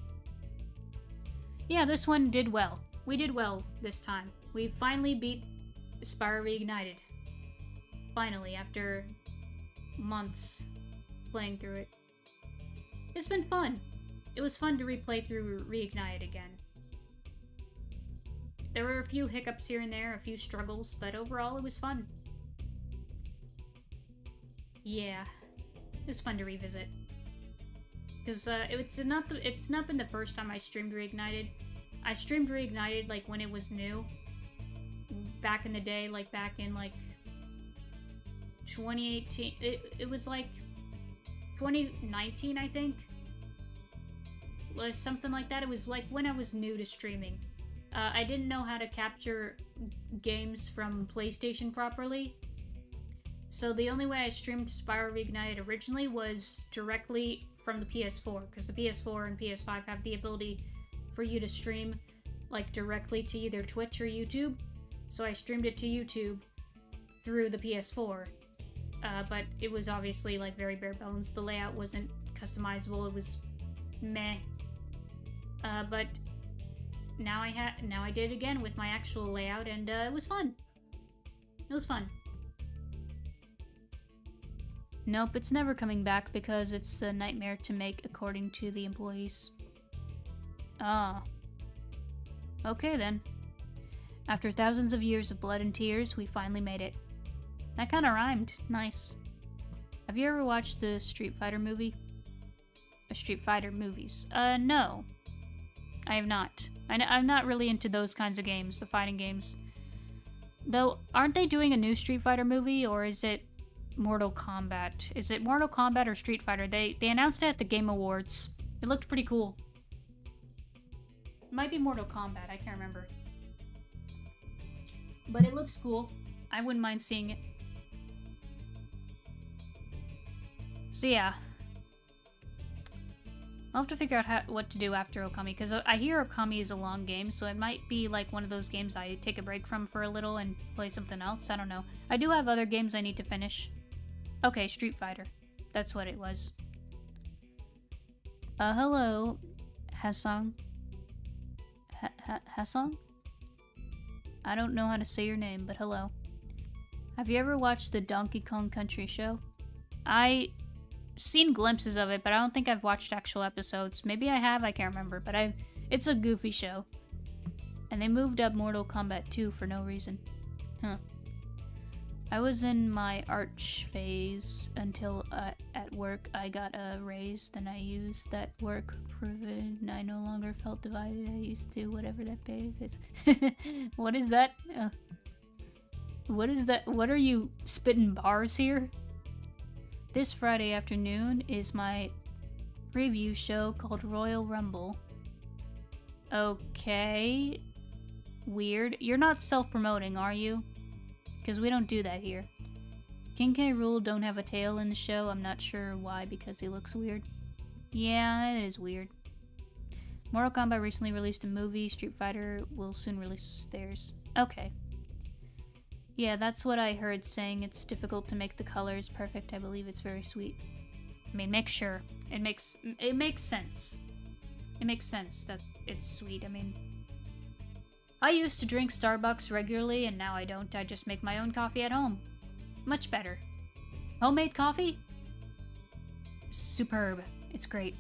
Yeah, this one did well. We did well this time. We finally beat Spyro Reignited. Finally, after months playing through it. It's been fun. It was fun to replay through Reignited again. There were a few hiccups here and there, a few struggles, but overall it was fun. Yeah, it was fun to revisit. Because it's not been the first time I streamed Reignited. I streamed Reignited like when it was new. Back in the day, like back in like 2018. It was like 2019, I think. Was something like that. It was like when I was new to streaming. I didn't know how to capture games from PlayStation properly. So the only way I streamed Spyro Reignited originally was directly from the PS4, because the PS4 and PS5 have the ability for you to stream like directly to either Twitch or YouTube. So I streamed it to YouTube through the PS4. But it was obviously like very bare bones. The layout wasn't customizable. It was meh. But now I did it again with my actual layout, and it was fun. It was fun. Nope, it's never coming back because it's a nightmare to make, according to the employees. Ah. Okay then. After thousands of years of blood and tears, we finally made it. That kinda rhymed. Nice. Have you ever watched the Street Fighter movie? Street Fighter movies? No. I have not. I'm not really into those kinds of games, the fighting games. Though, aren't they doing a new Street Fighter movie, or is it Mortal Kombat? Is it Mortal Kombat or Street Fighter? They announced it at the Game Awards. It looked pretty cool. It might be Mortal Kombat, I can't remember. But it looks cool. I wouldn't mind seeing it. So yeah. I'll have to figure out what to do after Okami, because I hear Okami is a long game, so it might be like one of those games I take a break from for a little and play something else. I don't know. I do have other games I need to finish. Okay, Street Fighter. That's what it was. Hello, Hasong. Hasong? I don't know how to say your name, but hello. Have you ever watched the Donkey Kong Country show? I seen glimpses of it, but I don't think I've watched actual episodes. Maybe I have, I can't remember, but it's a goofy show. And they moved up Mortal Kombat 2 for no reason. Huh. I was in my arch phase until at work I got a raise, then I used that work privilege. I no longer felt divided. I used to, whatever that pays is. What is that? What is that? What are you spitting bars here? This Friday afternoon is my preview show called Royal Rumble. Okay. Weird. You're not self-promoting, are you? Because we don't do that here. King K. Rool don't have a tail in the show. I'm not sure why, because he looks weird. Yeah, it is weird. Mortal Kombat recently released a movie. Street Fighter will soon release theirs. Okay. Yeah, that's what I heard saying. It's difficult to make the colors perfect. I believe it's very sweet. I mean, make sure. It makes sense. It makes sense that it's sweet. I mean, I used to drink Starbucks regularly, and now I don't. I just make my own coffee at home. Much better. Homemade coffee? Superb. It's great.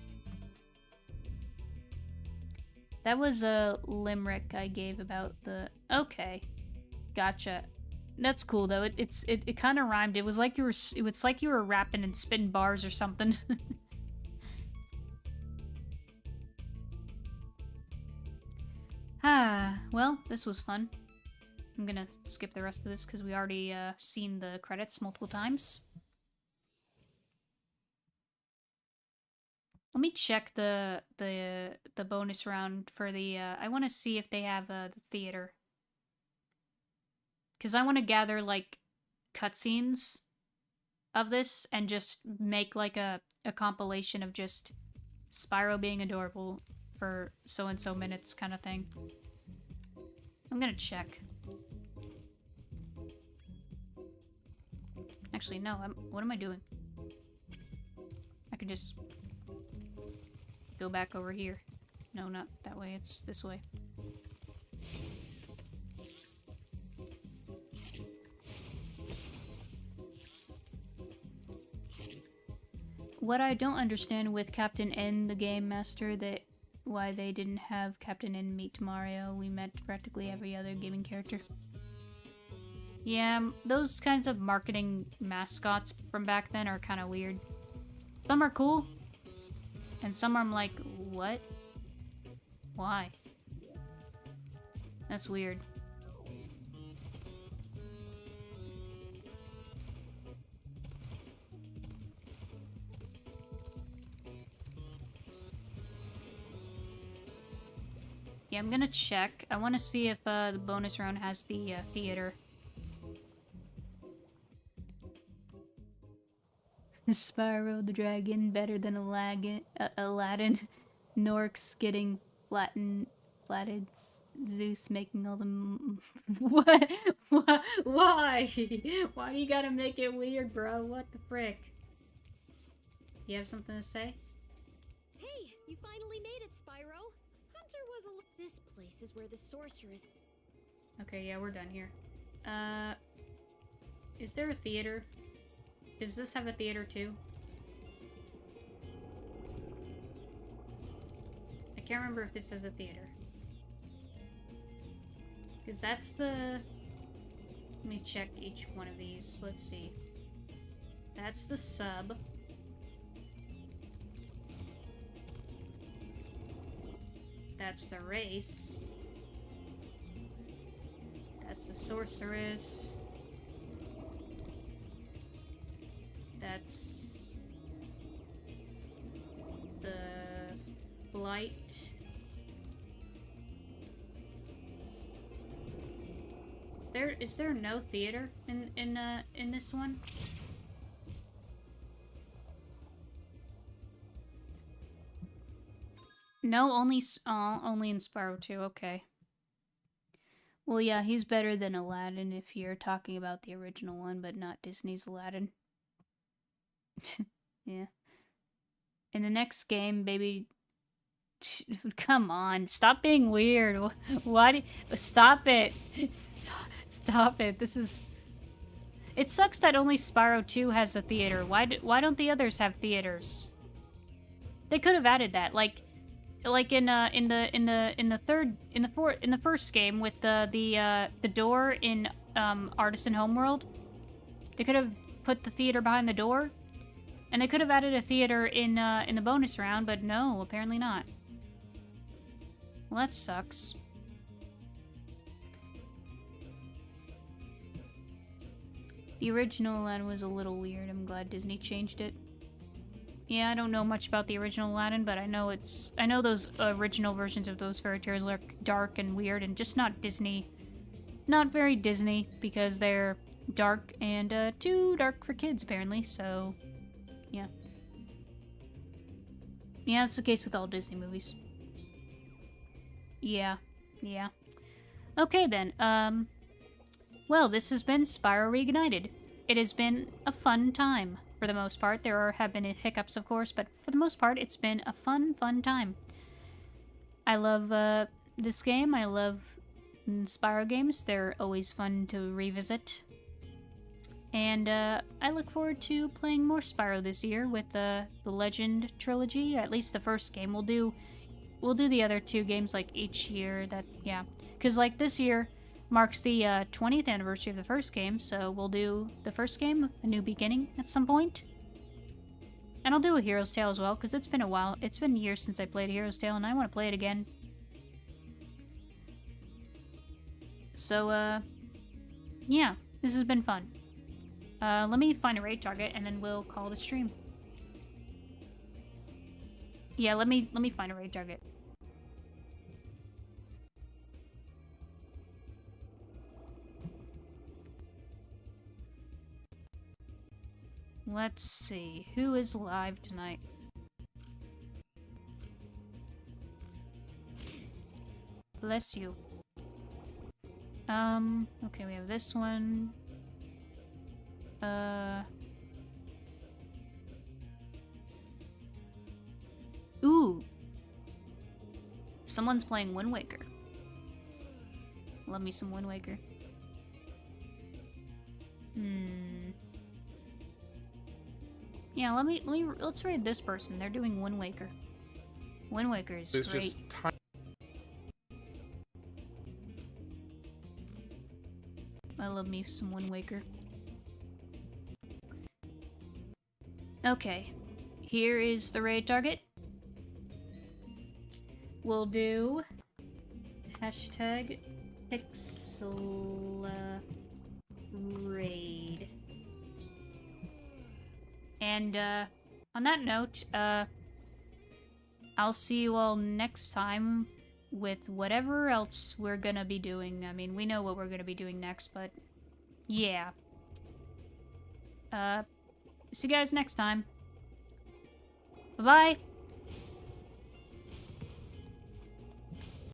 That was a limerick I gave about the... Okay. Gotcha. That's cool though. It kind of rhymed. It was like you were rapping and spitting bars or something. Well, this was fun. I'm gonna skip the rest of this because we already seen the credits multiple times. Let me check the bonus round for the I want to see if they have the theater. Because I want to gather, like, cutscenes of this and just make, like, a compilation of just Spyro being adorable for so-and-so minutes kind of thing. I'm gonna check. Actually, no, what am I doing? I can just go back over here. No, not that way, it's this way. What I don't understand with Captain N, the Game Master, why they didn't have Captain N meet Mario. We met practically every other gaming character. Yeah, those kinds of marketing mascots from back then are kind of weird. Some are cool, and some I'm like, what? Why? That's weird. Yeah, I'm gonna check. I want to see if the bonus round has the theater. Spyro the Dragon better than Aladdin. Norks getting flatted. Zeus making all the... What? Why? Why you gotta make it weird, bro? What the frick? You have something to say? Hey, you finally made it, Spyro. Hunter was a... This place is where the sorceress... Okay, yeah, we're done here. Is there a theater? Does this have a theater too? I can't remember if this has a theater. Because that's the... Let me check each one of these. Let's see. That's the sub. That's the race. That's the sorceress. That's the flight. Is there no theater in this one? No, only in Spyro 2. Okay. Well, yeah, he's better than Aladdin if you're talking about the original one, but not Disney's Aladdin. Yeah. In the next game, baby... Come on, stop being weird. Why do... Stop it. Stop it. This is... It sucks that only Spyro 2 has a theater. Why don't the others have theaters? They could have added that, like in the first game with the door in Artisan Homeworld. They could have put the theater behind the door, and they could have added a theater in the bonus round, but no, apparently not. Well, that sucks. The original Aladdin was a little weird. I'm glad Disney changed it. Yeah, I don't know much about the original Aladdin, but I know those original versions of those fairy tales are dark and weird and just not Disney. Not very Disney, because they're dark and too dark for kids, apparently, so yeah. Yeah, that's the case with all Disney movies. Yeah. Okay then, well, this has been Spyro Reignited. It has been a fun time, for the most part. There have been hiccups, of course, but for the most part, it's been a fun time. I love this game. I love Spyro games. They're always fun to revisit. And I look forward to playing more Spyro this year with the Legend trilogy. At least the first game. We'll do the other two games like each year. Because like this year marks the 20th anniversary of the first game, so we'll do the first game, A New Beginning, at some point. And I'll do a Hero's Tale as well, because it's been a while. It's been years since I played Hero's Tale, and I want to play it again. So, yeah, this has been fun. Let me find a raid target, and then we'll call it a stream. Yeah, let me find a raid target. Let's see, who is live tonight? Bless you. Okay, we have this one. Ooh! Someone's playing Wind Waker. Love me some Wind Waker. Yeah, let's raid this person. They're doing Wind Waker. Wind Waker is great. I love me some Wind Waker. Okay, here is the raid target. We'll do hashtag pixel raid. And on that note, I'll see you all next time with whatever else we're gonna be doing. I mean, we know what we're gonna be doing next, but yeah. See you guys next time. Bye-bye.